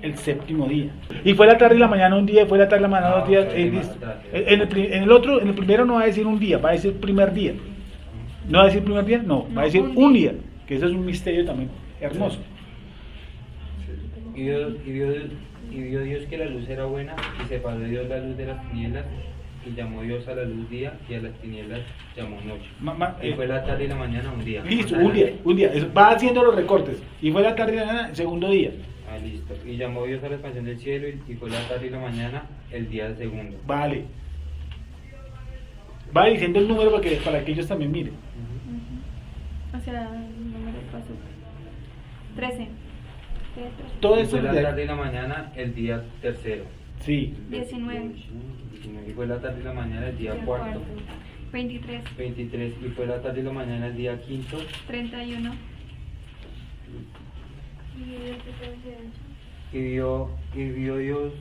Speaker 1: el séptimo día. Y fue la tarde y la mañana un día, y fue la tarde y la mañana dos días. En el primero no va a decir un día, va a decir primer día. ¿No va a decir primer día? No, va a decir un día. Que eso es un misterio también hermoso.
Speaker 4: Y vio Dios que la luz era buena, y separó Dios la luz de las tinieblas, y llamó Dios a la luz día, y a las tinieblas llamó noche. Y fue la tarde y la mañana un día.
Speaker 1: Listo, un día. Va haciendo los recortes. Y fue la tarde y la mañana el segundo día.
Speaker 4: Ah, listo. Y llamó Dios a la expansión del cielo, y fue la tarde y la mañana el día segundo.
Speaker 1: Vale. Va diciendo el número para que ellos también miren.
Speaker 5: O sea, el número pasó. 13.
Speaker 1: Todo
Speaker 4: Y
Speaker 1: eso
Speaker 4: fue
Speaker 1: es
Speaker 4: la
Speaker 1: de...
Speaker 4: tarde y la mañana el día tercero.
Speaker 1: Sí.
Speaker 5: 19.
Speaker 4: Y fue la tarde y la mañana el día cuarto.
Speaker 5: 23.
Speaker 4: 23. Y fue la tarde y la mañana el día quinto.
Speaker 5: 31.
Speaker 4: Y vio Dios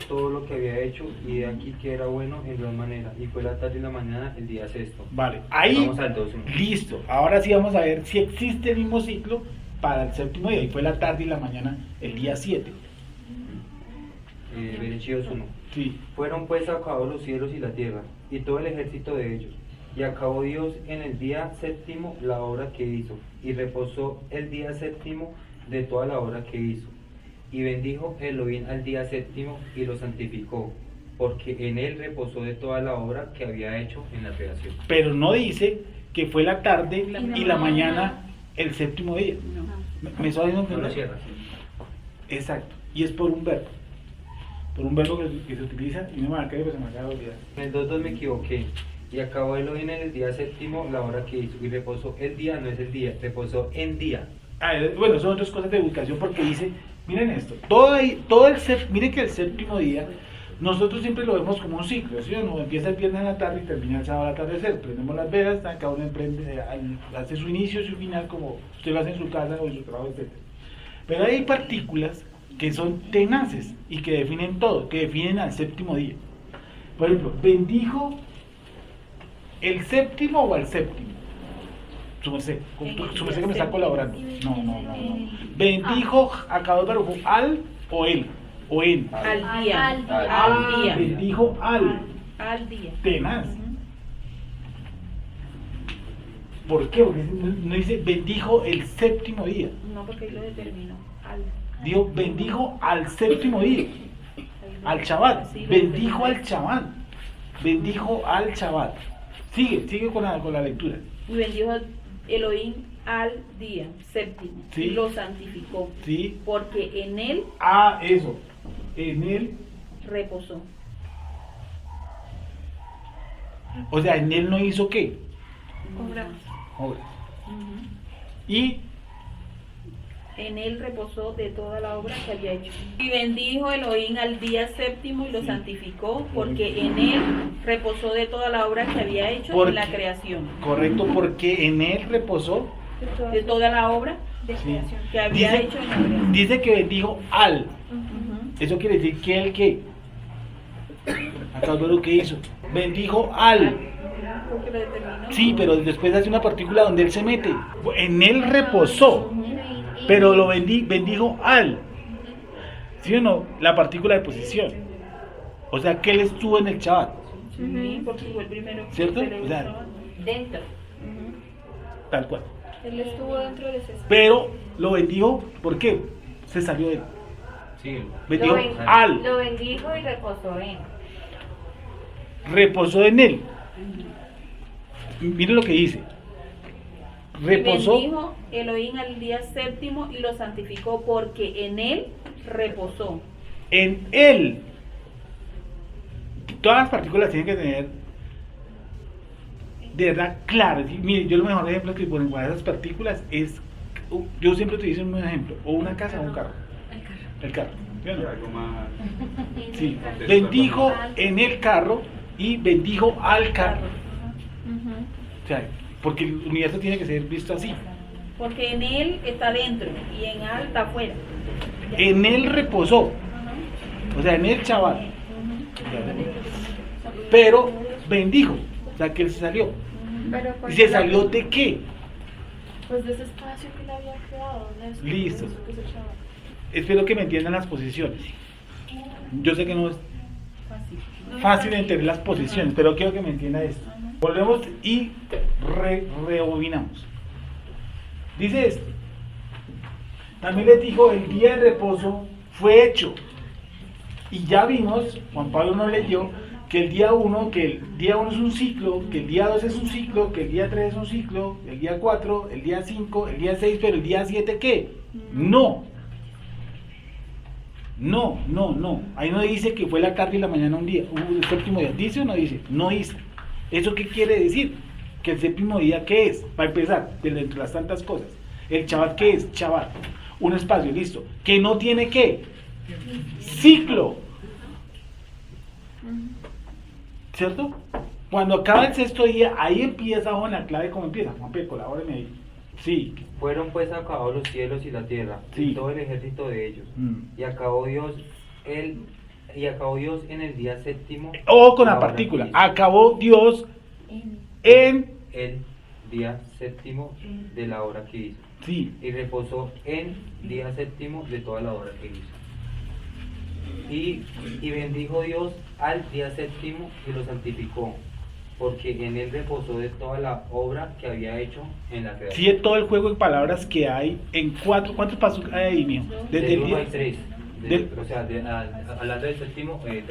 Speaker 4: todo lo que había hecho, y de aquí que era bueno en gran manera. Y fue la tarde y la mañana el día sexto.
Speaker 1: Vale, ahí
Speaker 4: Vamos al 2.
Speaker 1: listo. Ahora sí vamos a ver si existe el mismo ciclo para el séptimo día. Y fue la tarde y la mañana el día 7.
Speaker 4: Berechíos 1.
Speaker 1: Sí.
Speaker 4: Fueron pues acabados los cielos y la tierra, y todo el ejército de ellos. Y acabó Dios en el día séptimo la obra que hizo, y reposó el día séptimo de toda la obra que hizo. Y bendijo Elohim al día séptimo y lo santificó, porque en él reposó de toda la obra que había hecho en la creación.
Speaker 1: Pero no dice que fue la tarde y la mañana el séptimo día. ¿Me está diciendo
Speaker 4: No lo
Speaker 1: entender?
Speaker 4: cierra.
Speaker 1: Exacto. Y es por un verbo. Por un verbo que se utiliza y no me marca, pues se me acaba de olvidar.
Speaker 4: En el 2.2 me equivoqué. Y acabó Elohim en el día séptimo la obra que hizo, y reposó el día, no es el día, reposó en día.
Speaker 1: Bueno, son otras cosas de ubicación porque dice, miren esto, miren que el séptimo día, nosotros siempre lo vemos como un ciclo, ¿sí o no? Empieza el viernes en la tarde y termina el sábado al atardecer, prendemos las velas, cada uno hace su inicio y su final como usted lo hace en su casa o en su trabajo, etc. Pero hay partículas que son tenaces y que definen todo, que definen al séptimo día. Por ejemplo, bendijo el séptimo o al séptimo. Su merced que me está colaborando. No. Bendijo, acabó el verbo al o él. O él.
Speaker 2: Al día.
Speaker 5: Al
Speaker 2: día.
Speaker 1: Bendijo al.
Speaker 2: Al día.
Speaker 1: Tenaz. ¿Por qué? Porque no dice bendijo el séptimo día.
Speaker 2: No, porque ahí lo determinó.
Speaker 1: Dijo bendijo al séptimo día. Al Shabbat. Bendijo al Shabbat. Bendijo al Shabbat. Sigue con la lectura.
Speaker 2: Y bendijo Elohim al día séptimo.
Speaker 1: Sí.
Speaker 2: Y lo santificó.
Speaker 1: Sí.
Speaker 2: Porque en él
Speaker 1: Eso. En él.
Speaker 2: reposó.
Speaker 1: O sea, en él no hizo qué.
Speaker 5: Obras.
Speaker 1: Obras. Y
Speaker 2: en él reposó de toda la obra que había hecho. Y bendijo Elohim al día séptimo y lo santificó, porque en él reposó de toda la obra que había hecho en la creación.
Speaker 1: Correcto, porque en él reposó
Speaker 2: de toda la obra
Speaker 5: de creación
Speaker 2: que había hecho en la creación.
Speaker 1: Dice que bendijo al. Eso quiere decir que él que. Acá veo lo que hizo. Bendijo al.
Speaker 2: Porque lo determinó.
Speaker 1: Sí, pero después hace una partícula donde él se mete. En él reposó. Pero lo bendijo al. ¿Sí o no? La partícula de posición. O sea que él estuvo en el Shabbat.
Speaker 2: Sí, porque fue el primero.
Speaker 1: ¿Cierto?
Speaker 2: Que
Speaker 1: O sea,
Speaker 5: dentro.
Speaker 1: tal cual.
Speaker 5: Él estuvo dentro de ese.
Speaker 1: Pero lo bendijo, ¿por qué? Se salió de él.
Speaker 4: Sí.
Speaker 1: Bendijo al.
Speaker 5: Lo bendijo y reposó en.
Speaker 1: Reposó en él. Mire lo que dice. Reposó.
Speaker 2: Y bendijo Elohim al día séptimo y lo santificó, porque en él reposó.
Speaker 1: En él. Todas las partículas tienen que tener de verdad claro. Mire, yo el mejor ejemplo que ponen para esas partículas es, yo siempre utilizo un ejemplo, o una casa o un carro. El carro. ¿Sí o no?
Speaker 6: Algo más.
Speaker 1: Sí. Bendijo en el carro y bendijo al carro. O sea, porque el universo tiene que ser visto así.
Speaker 2: Porque en él está dentro y en él está afuera.
Speaker 1: En él reposó. O sea, en el chaval. Pero bendijo. O sea, que él se salió. ¿Y se salió de qué?
Speaker 3: Pues de ese espacio que él había creado.
Speaker 1: Listo. Espero que me entiendan las posiciones. Yo sé que no es fácil entender las posiciones, pero quiero que me entienda esto. Volvemos y rebobinamos. Dice esto. También les dijo, el día de reposo fue hecho. Y ya vimos, Juan Pablo nos leyó, que el día 1 es un ciclo, que el día 2 es un ciclo, que el día 3 es un ciclo, el día 4, el día 5, el día 6, pero el día 7, ¿qué? No. Ahí no dice que fue la tarde y la mañana un día, el séptimo día. ¿Dice o no dice? No dice. ¿Eso qué quiere decir? Que el séptimo día, ¿qué es? Para empezar, entre las tantas cosas. ¿El Shabbat qué es? Shabbat. Un espacio, listo. ¿Que no tiene qué? Ciclo. ¿Cierto? Cuando acaba el sexto día, ahí empieza con la clave, ¿cómo empieza? Juan P, colabóreme ahí. Sí.
Speaker 4: Fueron pues acabados los cielos y la tierra,
Speaker 1: Sí.
Speaker 4: y todo el ejército de ellos. Y acabó Dios en el día séptimo.
Speaker 1: O con la
Speaker 4: obra
Speaker 1: partícula.
Speaker 4: que hizo.
Speaker 1: Acabó Dios en.
Speaker 4: El día séptimo de la obra que hizo.
Speaker 1: Sí.
Speaker 4: Y reposó en día séptimo de toda la obra que hizo. Y bendijo Dios al día séptimo y lo santificó, porque en él reposó de toda la obra que había hecho en la creación.
Speaker 1: Sí, de todo el juego de palabras que hay en cuatro. ¿Cuántos pasos hay ahí, mijo?
Speaker 4: Desde el 1 hay 3.
Speaker 1: del-
Speaker 4: O sea, hablando del séptimo, 3.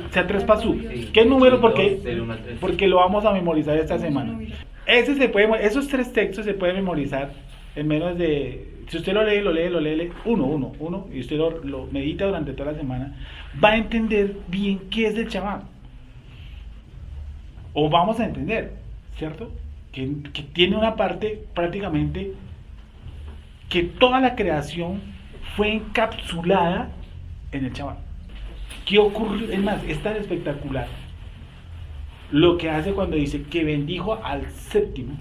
Speaker 1: O sea, 3 pasos.
Speaker 4: Sí.
Speaker 1: ¿Qué número?
Speaker 4: Sí,
Speaker 1: Porque,
Speaker 4: dos, del uno al tres.
Speaker 1: porque lo vamos a memorizar esta semana. Esos 3 textos se pueden memorizar en menos de. Si usted lo lee, uno, y usted lo medita durante toda la semana, va a entender bien qué es el Shabbat. O vamos a entender, ¿cierto? Que tiene una parte prácticamente que toda la creación fue encapsulada en el Shabbat. ¿Qué ocurrió? Es más, es tan espectacular lo que hace cuando dice que bendijo al séptimo,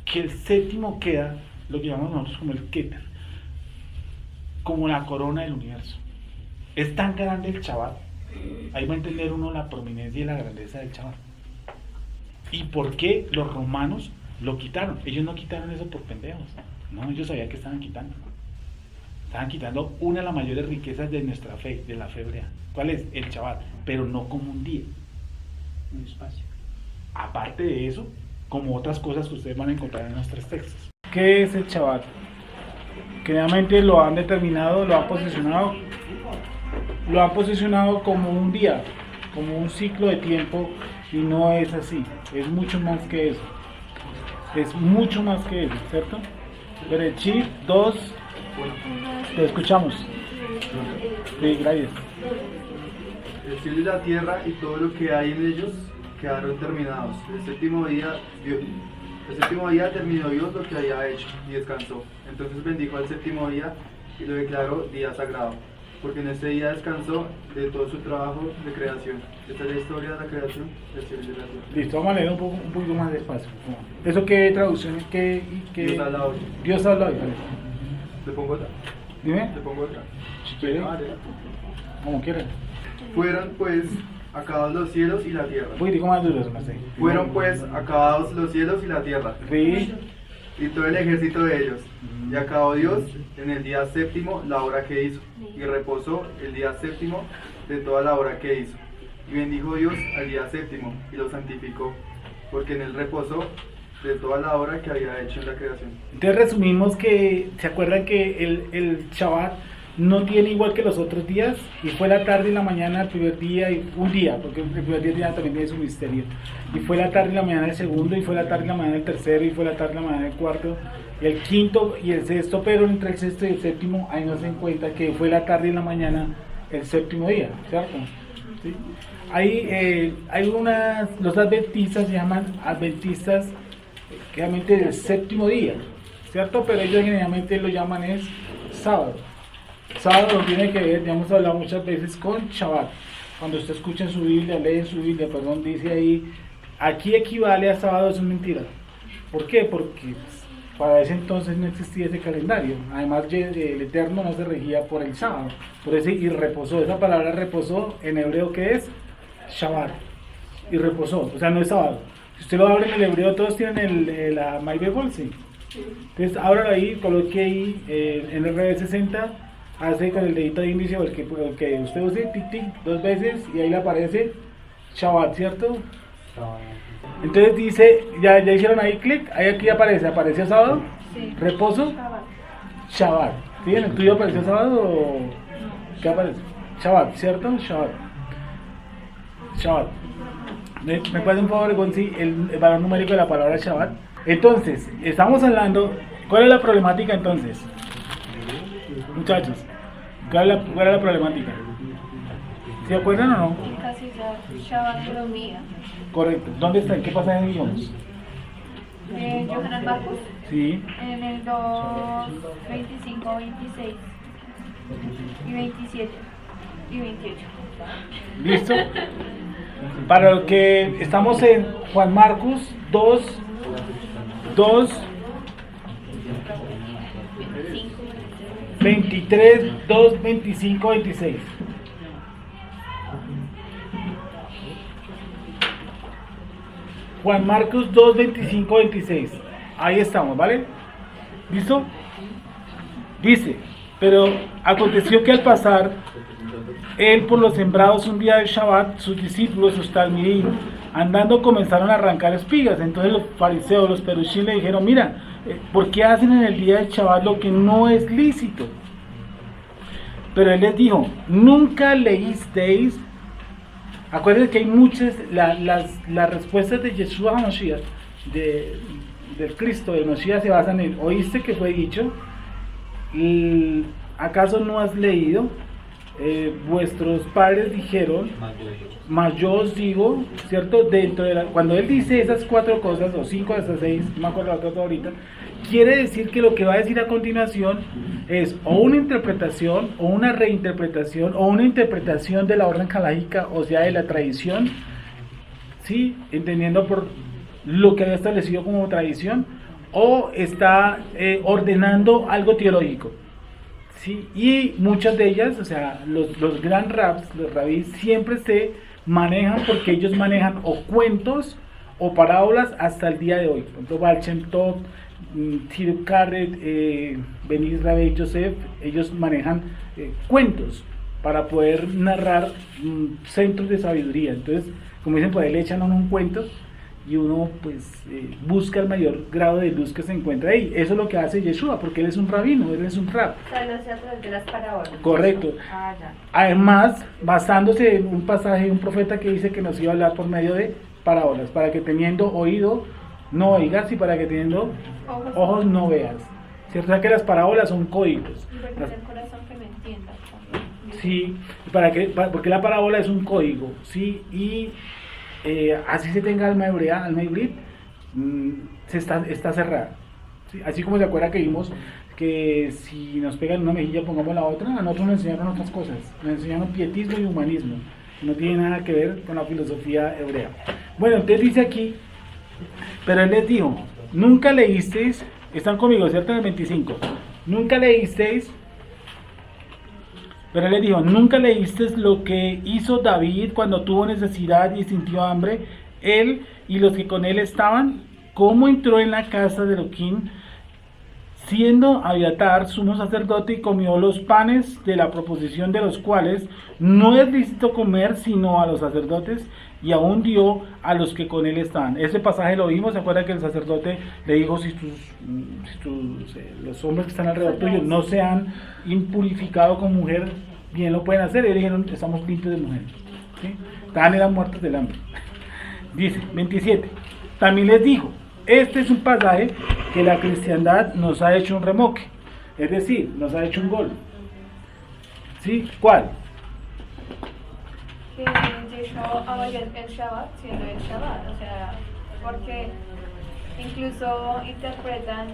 Speaker 1: que el séptimo queda, lo que llamamos nosotros como el Keter, como la corona del universo. Es tan grande el Shabbat, ahí va a entender uno la prominencia y la grandeza del Shabbat. ¿Y por qué los romanos lo quitaron? Ellos no quitaron eso por pendejos, no, ellos sabían que estaban quitando. Estaban quitando una de las mayores riquezas de nuestra fe, de la fe hebrea. ¿Cuál es? El Shabbat, pero no como un día, un espacio. Aparte de eso, como otras cosas que ustedes van a encontrar en nuestros textos. ¿Qué es el Shabbat? Que realmente lo han determinado, lo han posicionado como un día, como un ciclo de tiempo, y no es así, es mucho más que eso. ¿Cierto? Bereshit 2, te escuchamos. Sí, gracias.
Speaker 8: El cielo y la tierra y todo lo que hay en ellos quedaron terminados. El séptimo día El séptimo día terminó Dios lo que había hecho y descansó. Entonces bendijo al séptimo día y lo declaró día sagrado, porque en este día descansó de todo su trabajo de creación. Esta es la historia de la creación del cielo y de la tierra.
Speaker 1: Listo, vamos a leer un poquito más despacio. ¿Eso qué traducción?
Speaker 8: Dios habla hoy.
Speaker 1: Dios habla hoy, vale.
Speaker 8: ¿Le pongo otra?
Speaker 1: Dime.
Speaker 8: ¿Le pongo otra?
Speaker 1: Si quiere. Como quiera.
Speaker 8: Fueron pues acabados los cielos y la tierra.
Speaker 1: Un poquitico más duro, no sé.
Speaker 8: Fueron pues acabados los cielos y la tierra.
Speaker 1: Sí.
Speaker 8: Y todo el ejército de ellos. Y acabó Dios en el día séptimo la obra que hizo. Y reposó el día séptimo de toda la obra que hizo. Y bendijo Dios al día séptimo y lo santificó, porque en él reposó de toda la obra que había hecho en la creación.
Speaker 1: Entonces resumimos que, ¿se acuerdan que el Shabbat no tiene igual que los otros días? Y fue la tarde y la mañana el primer día, y un día, porque el primer día también tiene su misterio. Y fue la tarde y la mañana el segundo, y fue la tarde y la mañana el tercero, y fue la tarde y la mañana el cuarto, y el quinto y el sexto, pero entre el sexto y el séptimo, ahí no se den cuenta que fue la tarde y la mañana el séptimo día, ¿cierto? ¿Sí? Hay los adventistas se llaman adventistas realmente del séptimo día, ¿cierto? Pero ellos generalmente lo llaman es sábado. Sábado tiene que ver, ya hemos hablado muchas veces, con Shabbat. Cuando usted escucha en su Biblia, lee en su Biblia, perdón, dice ahí, aquí equivale a sábado, es mentira. ¿Por qué? Porque para ese entonces no existía ese calendario. Además, el Eterno no se regía por el sábado. Por eso, y reposó. Esa palabra reposó, en hebreo, ¿qué es? Shabbat. Y reposó, o sea, no es sábado. Si usted lo abre en el hebreo, todos tienen la My Bible, ¿sí? Entonces, ábralo ahí, coloque ahí en RB60, hace con el dedito de índice, el que usted use, tic tic, 2 veces, y ahí le aparece Shabbat, ¿cierto? Entonces dice, ya hicieron ahí clic, ahí aquí aparece sábado,
Speaker 5: Sí.
Speaker 1: reposo, Shabbat. ¿Sí? ¿En el tuyo apareció sábado o qué aparece? Shabbat, ¿cierto? Shabbat. ¿Me puede un favor, Gonzi, el valor numérico de la palabra Shabbat? Entonces, estamos hablando, ¿cuál es la problemática entonces? Muchachos, ¿cuál es la problemática? ¿Se acuerdan o no?
Speaker 5: Casi ya Shabbat dormía.
Speaker 1: Correcto. ¿Dónde está? ¿En qué pasaje vivimos?
Speaker 5: Yohanan Marcos,
Speaker 1: Sí.
Speaker 5: en el 2, 25, 26 y 27 y 28.
Speaker 1: ¿Listo? Para lo que estamos en Juan Marcos 2, 23, 2, 25, 26. Juan Marcos 2, 25, 26. Ahí estamos, ¿vale? ¿Listo? Dice, pero aconteció que al pasar él por los sembrados un día del Shabbat, sus discípulos, sus talmidim, andando comenzaron a arrancar espigas. Entonces los fariseos, los perushim le dijeron, mira, ¿por qué hacen en el día del Shabbat lo que no es lícito? Pero él les dijo, ¿nunca leísteis? Acuérdense que hay muchas, las respuestas de Yeshua HaMashiach, del Cristo, de Mashiach, se basan en, ¿oíste que fue dicho? ¿Acaso no has leído? Vuestros padres dijeron, mas yo os digo, ¿cierto? Dentro de cuando él dice esas 4 cosas, o 5 hasta 6, no me acuerdo la otra ahorita, quiere decir que lo que va a decir a continuación es o una interpretación, o una reinterpretación, o una interpretación de la orden calágica, o sea, de la tradición, ¿sí? Entendiendo por lo que había establecido como tradición, o está ordenando algo teológico. Sí, y muchas de ellas, o sea, los gran rabbis, los rabís, siempre se manejan porque ellos manejan o cuentos o parábolas hasta el día de hoy. Por ejemplo, Baal Shem Tov, Tzidok Karret, Ben Israel, Yosef, ellos manejan cuentos para poder narrar centros de sabiduría. Entonces, como dicen, pues le echan a uno un cuento y uno pues busca el mayor grado de luz que se encuentra ahí. Eso es lo que hace Yeshua, porque él es un rabino, él es un rab.
Speaker 5: O sea, lo hace a través de las parábolas.
Speaker 1: Correcto.
Speaker 5: Ya.
Speaker 1: Además, basándose en un pasaje de un profeta que dice que nos iba a hablar por medio de parábolas, para que teniendo oído no oigas y para que teniendo ojos no veas. ¿Cierto? O sea que las parábolas son códigos.
Speaker 5: Y porque es el corazón que me entienda.
Speaker 1: Sí, porque la parábola es un código, ¿sí? Y así se tenga alma hebrea, alma hibrid, está cerrada. ¿Sí? Así como se acuerda que vimos que si nos pegan una mejilla pongamos la otra, a nosotros nos enseñaron otras cosas, nos enseñaron pietismo y humanismo, que no tiene nada que ver con la filosofía hebrea. Bueno, entonces dice aquí, pero él les dijo, nunca leísteis, están conmigo, ¿cierto? En el 25, nunca leísteis, pero él les dijo, nunca leísteis lo que hizo David cuando tuvo necesidad y sintió hambre, él y los que con él estaban, cómo entró en la casa de Elohim, siendo Abiatar sumo sacerdote, y comió los panes de la proposición, de los cuales no es lícito comer sino a los sacerdotes, y aún dio a los que con él estaban. Ese pasaje lo vimos, se acuerda que el sacerdote le dijo, los hombres que están alrededor tuyo no se han impurificado con mujer, bien lo pueden hacer. Y dijeron, estamos limpios de mujer, ¿sí? Eran muertos del hambre. Dice, 27, también les dijo, este es un pasaje que la cristiandad nos ha hecho un remoque, es decir, nos ha hecho un gol. ¿Sí? ¿Cuál?
Speaker 5: Que Yeshua abolió el Shabbat siendo el Shabbat, o sea, porque incluso interpretan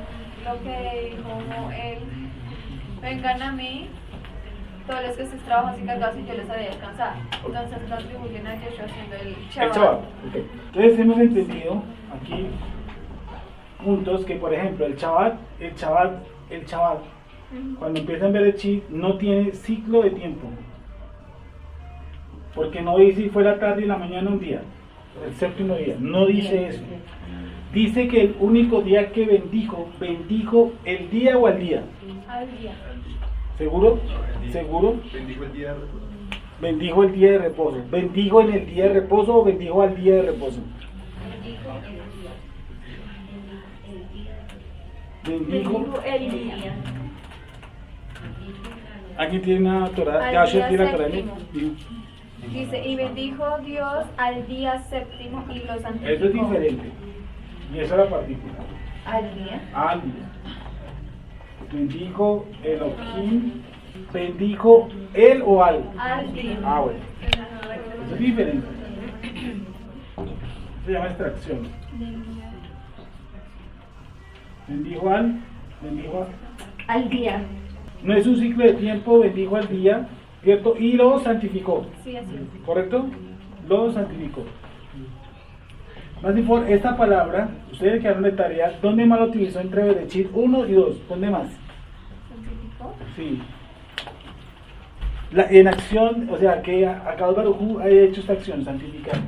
Speaker 5: lo que dijo él, vengan a mí, todos los que estés trabajando y cargados y yo les haré descansar. Entonces lo atribuyen a Yeshua siendo el Shabbat.
Speaker 1: El Shabbat. Okay. Entonces hemos entendido aquí puntos que, por ejemplo, el Shabbat, cuando empieza en Bereshit, no tiene ciclo de tiempo, porque no dice si fue la tarde y la mañana un día, el séptimo día, no dice eso. Dice que el único día que bendijo el día o al día.
Speaker 5: Al día.
Speaker 1: ¿Seguro? ¿Seguro?
Speaker 8: Bendijo el día de reposo.
Speaker 1: Bendijo el día de reposo. ¿Bendijo en el día de reposo o bendijo al día de reposo? Bendijo
Speaker 5: el día.
Speaker 1: Aquí tiene una Torah,
Speaker 5: Al
Speaker 1: ya
Speaker 5: día
Speaker 1: tiene la Torah.
Speaker 5: séptimo. Dice, y bendijo Dios al día séptimo y lo santificó.
Speaker 1: Eso es diferente. Y esa es la partícula.
Speaker 5: Al día.
Speaker 1: Al día. Bendijo Elohim. Bendijo él o al.
Speaker 5: Al día.
Speaker 1: Ah, bueno. Eso es diferente. Se llama extracción. Bendijo al.
Speaker 5: Al día.
Speaker 1: No es un ciclo de tiempo, bendijo al día, ¿cierto? Y lo santificó.
Speaker 5: Sí, así es.
Speaker 1: ¿Correcto? Lo santificó. Más informe, esta palabra, ustedes quedaron de tarea, ¿dónde más lo utilizó entre Bereshit 1 y 2? ¿Dónde más?
Speaker 5: ¿Santificó?
Speaker 1: Sí. En acción, o sea, que Akadosh Baruj Hu ha hecho esta acción, santificar.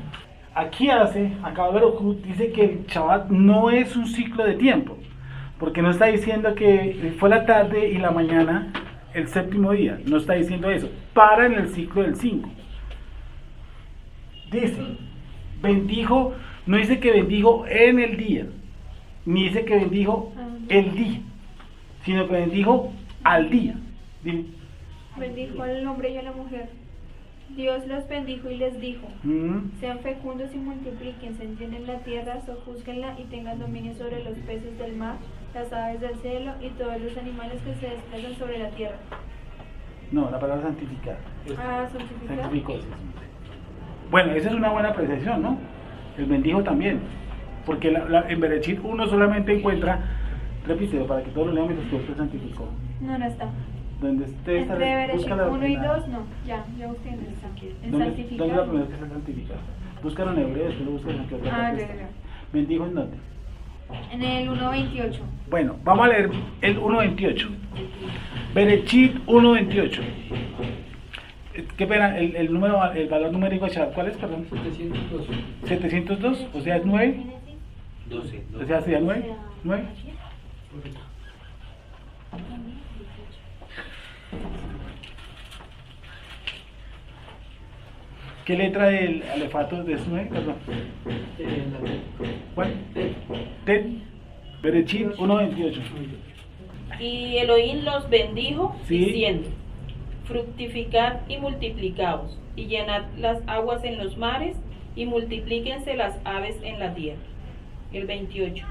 Speaker 1: Aquí Akadosh Baruj Hu dice que el Shabbat no es un ciclo de tiempo, porque no está diciendo que fue la tarde y la mañana el séptimo día, no está diciendo eso, para en el ciclo del 5. Dice, bendijo, no dice que bendijo en el día, ni dice que bendijo el día, sino que bendijo al día. Dime.
Speaker 5: Bendijo al hombre y a la mujer. Dios los bendijo y les dijo, sean fecundos y multiplíquense, llenen la tierra, sojúzguenla y tengan dominio sobre los peces del mar, las aves del cielo y todos los animales que se desplazan sobre la tierra.
Speaker 1: No, la palabra santificar.
Speaker 5: Santificar.
Speaker 1: Santificó, sí. Bueno, esa es una buena apreciación, ¿no? El bendijo también. Porque en Bereshit uno solamente encuentra, repítelo para que todos lo lean mientras que usted santificó.
Speaker 5: No está.
Speaker 1: Donde esté
Speaker 5: Entre Bereshit 1 y 2, no. Ya busqué en esta. En santificar.
Speaker 1: ¿Dónde es la primera que está santificado? Búscalo en hebreo, después lo buscas en que otra parte está. Bendijo en dónde.
Speaker 5: En el 1.28.
Speaker 1: Bueno, vamos a leer el 1.28. Bereshit 1.28. ¿Qué pena? El valor numérico de Shabbat, ¿cuál es, perdón?
Speaker 9: 702.
Speaker 1: 702, o sea, es 9.
Speaker 4: 12.
Speaker 1: O sea, sería 9. 9. ¿Qué letra del alefato de 9? Perdón. ¿Cuál? Tet. Bereshit 1.28.
Speaker 2: Y Elohim los bendijo,
Speaker 1: Sí.
Speaker 2: diciendo, fructificad y multiplicaos, y llenad las aguas en los mares, y multiplíquense las aves en la tierra. El 28.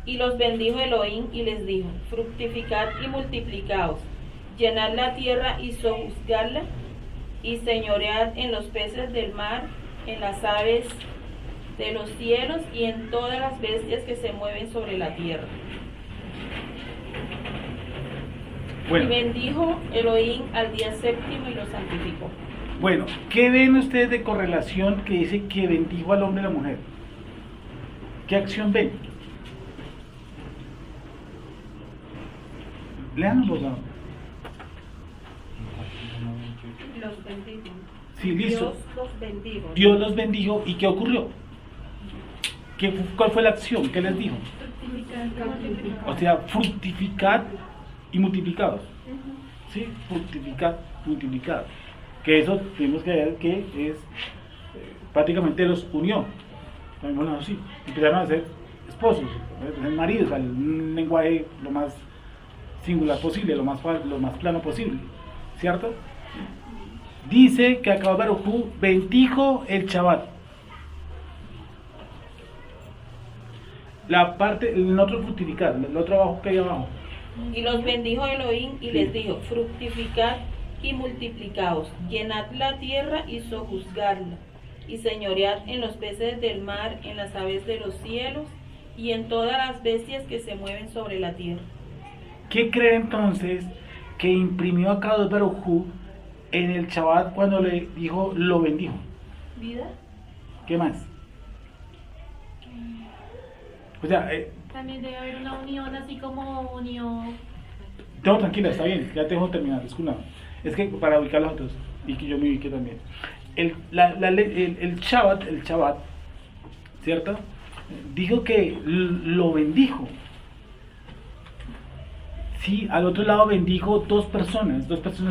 Speaker 2: Y los bendijo Elohim y les dijo, fructificad y multiplicaos, llenad la tierra y sojuzgadla, y señoread en los peces del mar, en las aves de los cielos y en todas las bestias que se mueven sobre la tierra.
Speaker 1: Bueno.
Speaker 2: Y bendijo Elohim al día séptimo y lo santificó.
Speaker 1: Bueno, ¿qué ven ustedes de correlación que dice que bendijo al hombre y a la mujer? ¿Qué acción ven? Lean por favor.
Speaker 2: Los bendijo.
Speaker 1: Sí, listo.
Speaker 2: Dios los bendijo.
Speaker 1: Dios los bendijo. ¿Y qué ocurrió? ¿Cuál fue la acción? ¿Qué les dijo? O sea, fructificad y multiplicados. ¿Sí? Fructificad, multiplicados. Que eso tenemos que ver que es prácticamente los unió. Llamémoslo así. Empezaron a ser esposos, maridos, un lenguaje lo más singular posible, lo más plano posible. ¿Cierto? Dice que acá Baruj Hu bendijo el Shabbat. La parte, el otro fructificar, el otro abajo que hay abajo.
Speaker 2: Y los bendijo Elohim y les dijo, fructificad y multiplicaos, llenad la tierra y sojuzgadla, y señoread en los peces del mar, en las aves de los cielos, y en todas las bestias que se mueven sobre la tierra.
Speaker 1: ¿Qué cree entonces que imprimió a Kadosh Baruj Hu en el Shabbat cuando le dijo, lo bendijo?
Speaker 3: ¿Vida?
Speaker 1: ¿Qué más? O sea,
Speaker 3: También debe haber una unión, así como unió.
Speaker 1: no, tranquila, está bien, ya te dejo terminar, disculpa. Es que para ubicar los otros, y que yo me ubique también. El Shabbat, ¿cierto? Dijo que lo bendijo. Sí, al otro lado bendijo dos personas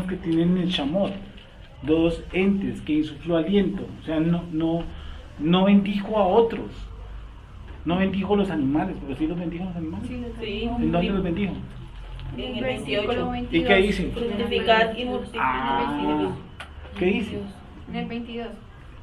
Speaker 1: que tienen el Shamot, dos entes que insufló aliento. O sea, no bendijo a otros. No bendijo los animales, pero sí los bendijo a los animales.
Speaker 2: Sí.
Speaker 1: ¿En dónde los bendijo?
Speaker 2: En el 28.
Speaker 1: ¿Y qué dice?
Speaker 2: Fructificad y multiplicad.
Speaker 1: ¿Qué dice?
Speaker 5: En el 22.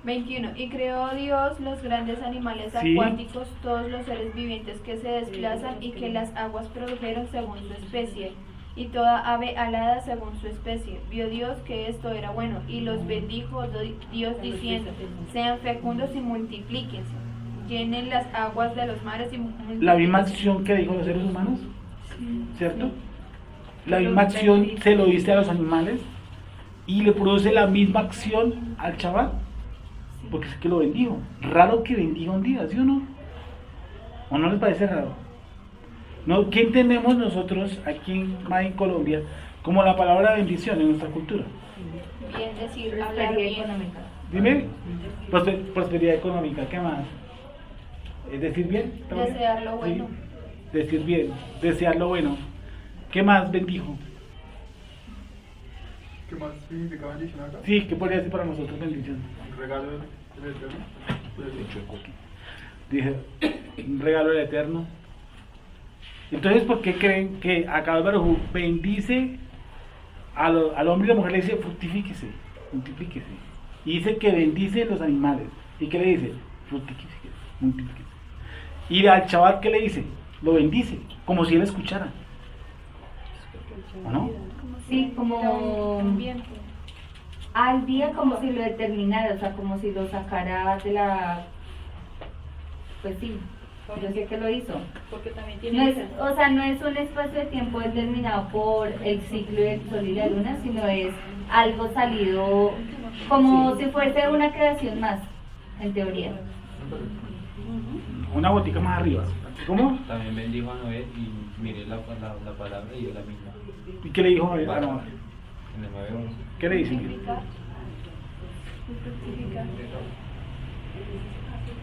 Speaker 5: 21. Y creó Dios los grandes animales
Speaker 1: Sí.
Speaker 5: acuáticos, todos los seres vivientes que se desplazan y que las aguas produjeron según su especie, y toda ave alada según su especie. Vio Dios que esto era bueno, y los bendijo Dios diciendo, sean fecundos y multiplíquense, llenen las aguas de los mares y multiplíquense.
Speaker 1: La misma acción que dijo los seres humanos, ¿cierto? La misma acción se lo dice a los animales y le produce la misma acción al Shabbat, porque es que lo bendijo. Raro que bendiga un día, ¿sí o no? ¿O no les parece raro? ¿No? ¿Qué entendemos nosotros aquí en Colombia como la palabra bendición en nuestra cultura?
Speaker 5: Bien decir, hablar bien.
Speaker 1: Dime, prosperidad económica, ¿qué más? ¿Es decir bien? ¿También?
Speaker 5: Desear lo bueno.
Speaker 1: Sí, decir bien, desear lo bueno. ¿Qué más bendijo?
Speaker 8: ¿Qué más significa bendición acá?
Speaker 1: Sí, ¿qué podría decir para nosotros bendición?
Speaker 8: Un regalo del Eterno.
Speaker 1: Dije, un regalo del Eterno. Entonces, ¿por qué creen que acá Baruj Hu bendice al hombre y a la mujer? Le dice, fructifíquese, multiplíquese. Y dice que bendice los animales. ¿Y qué le dice? Fructifíquese, multiplíquese. Y al Shabbat, ¿qué le dice? Lo bendice, como si él escuchara. ¿O no?
Speaker 9: Sí, como al día, como si lo determinara, o sea, como si lo sacara de la... Pues sí, yo sé que lo hizo.
Speaker 2: Porque también
Speaker 9: No
Speaker 2: tiene
Speaker 9: es, o sea, no es un espacio de tiempo determinado por el ciclo del sol y la luna, sino es algo salido como si fuese una creación más, en teoría.
Speaker 1: Una botica más arriba. ¿Cómo?
Speaker 4: También bendijo a Noé y miré la palabra y yo la misma.
Speaker 1: ¿Y qué le dijo a Noé?
Speaker 4: En el 9:11.
Speaker 1: ¿Qué le dice?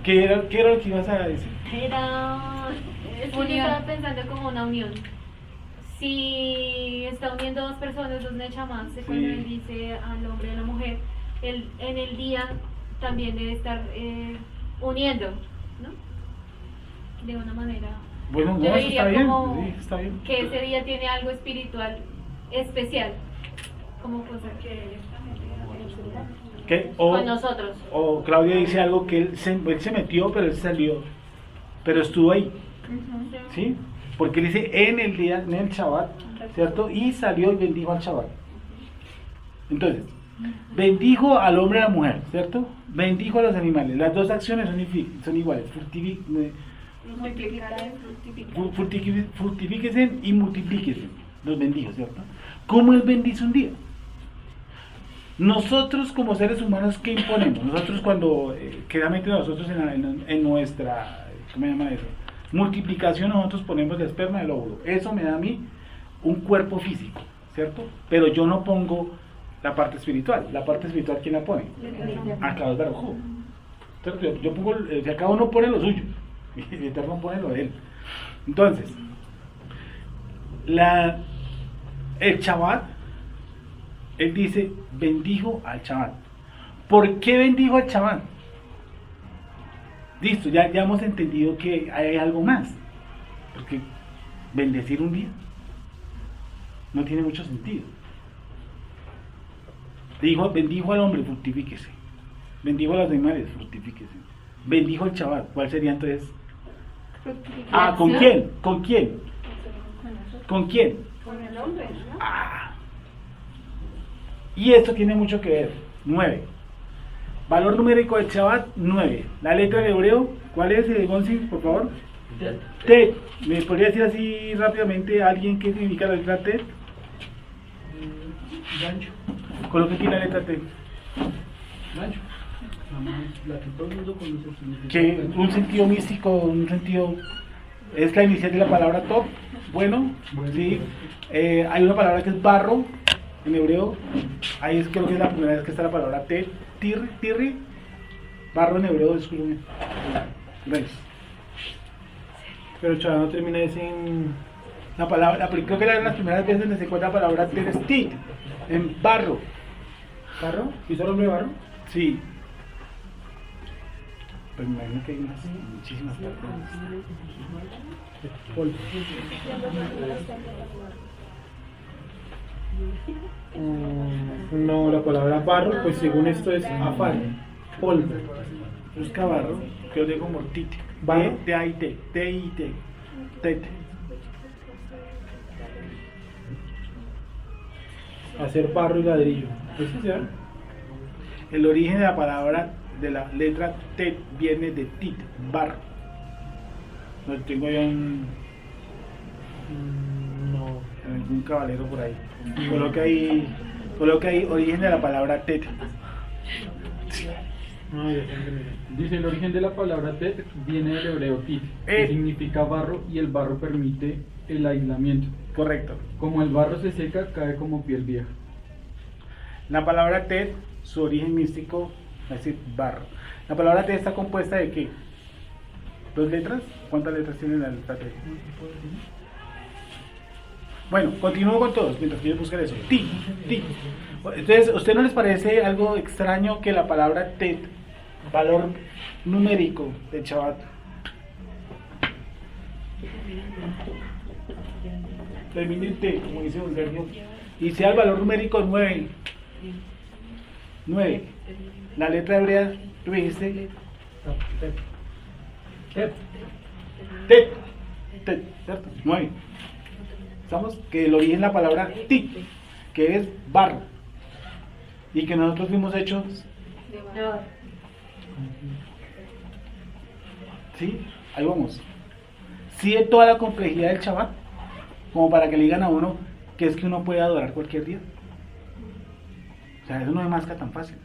Speaker 1: ¿Qué era lo que ibas a decir?
Speaker 3: Era... Es que yo estaba pensando como una unión. Si está uniendo dos personas, dos nechamas, cuando él dice al hombre y a la mujer, él en el día también debe estar uniendo, ¿no? De una manera.
Speaker 1: Bueno,
Speaker 3: Yo
Speaker 1: no, eso
Speaker 3: diría
Speaker 1: está bien.
Speaker 3: como
Speaker 1: Sí, está bien.
Speaker 3: que ese día tiene algo espiritual especial, como cosa que
Speaker 1: ¿Qué?
Speaker 3: con nosotros.
Speaker 1: O Claudia dice algo que él se metió, pero él salió. Pero estuvo ahí. ¿Sí? Porque él dice en el Shabbat, ¿cierto? Y salió y bendijo al Shabbat. Entonces, bendijo al hombre y a la mujer, ¿cierto? Bendijo a los animales. Las dos acciones son iguales. Fructifíquense y multiplíquense. Los bendijo, ¿cierto? ¿Cómo él bendice un día? Nosotros como seres humanos, ¿qué imponemos? Nosotros cuando, claramente nosotros en nuestra, ¿cómo se llama eso? Multiplicación, nosotros ponemos el esperma del óvulo. Eso me da a mí un cuerpo físico, ¿cierto? Pero yo no pongo la parte espiritual. La parte espiritual, ¿quién la pone? Acá es Baruj. Yo pongo, cada uno pone lo suyo, y el Eterno pone lo de él. Entonces, el Shabbat, él dice, bendijo al Shabbat. ¿Por qué bendijo al Shabbat? Listo, ya hemos entendido que hay algo más. Porque bendecir un día no tiene mucho sentido. Bendijo al hombre, fructifíquese. Bendijo a los animales, fructifíquese. Bendijo al Shabbat. ¿Cuál sería entonces? ¿Con quién? ¿Con quién? ¿Con quién?
Speaker 3: Con el hombre, ¿no?
Speaker 1: Y esto tiene mucho que ver. 9. Valor numérico del Shabbat, 9. La letra de hebreo, ¿cuál es, Gonzi, por favor? Tet. ¿Me podría decir así rápidamente a alguien qué significa la letra Tet?
Speaker 10: Gancho.
Speaker 1: Coloque aquí la letra Tet.
Speaker 10: Gancho. La que todo el mundo conoce.
Speaker 1: Que un sentido místico, un sentido... Es la inicial de la palabra top. Bueno, sí. Hay una palabra que es barro en hebreo. Ahí creo que es la primera vez que está la palabra Tet. Tirri. Barro en hebreo, discúlpeme. Gracias.
Speaker 10: Pero el chaval no termina en...
Speaker 1: La palabra, creo que es una de las primeras veces donde se encuentra la palabra Tet es tit, en barro.
Speaker 10: ¿Barro? ¿Y solo hombre barro?
Speaker 1: Sí. Pues me imagino que hay muchísimas partes.
Speaker 10: No, la palabra barro, pues según esto es afar, polvo.
Speaker 1: Busca barro, que yo digo como tit.
Speaker 10: Barro.
Speaker 1: T-I-T. Tet.
Speaker 10: Hacer barro y ladrillo. ¿Eso se llama?
Speaker 1: El origen de la palabra, de la letra Tet, viene de tit, barro. No tengo yo
Speaker 10: no.
Speaker 1: Algún caballero por ahí. Coloca ahí origen de la palabra Tet.
Speaker 11: Dice, el origen de la palabra tet viene del hebreo tit, que significa barro, y el barro permite el aislamiento.
Speaker 1: Correcto.
Speaker 11: Como el barro se seca, cae como piel vieja.
Speaker 1: La palabra tet, su origen místico, es decir, barro. La palabra tet está compuesta de ¿qué? ¿2 letras? ¿Cuántas letras tiene la letra tet? Bueno, continúo con todos mientras que yo busque eso. Ti. Entonces, ¿a usted no les parece algo extraño que la palabra tet, valor numérico del Shabbat, termine en T, como dice don Sergio, y sea el valor numérico 9? 9. La letra hebrea, tú dijiste Tet, ¿cierto? 9. Estamos que el origen de la palabra tit, que es barro, y que nosotros fuimos hechos de barro. ¿Sí? Ahí vamos. Sí, de toda la complejidad del Shabbat, como para que le digan a uno que es que uno puede adorar cualquier día. O sea, eso no es más que tan fácil.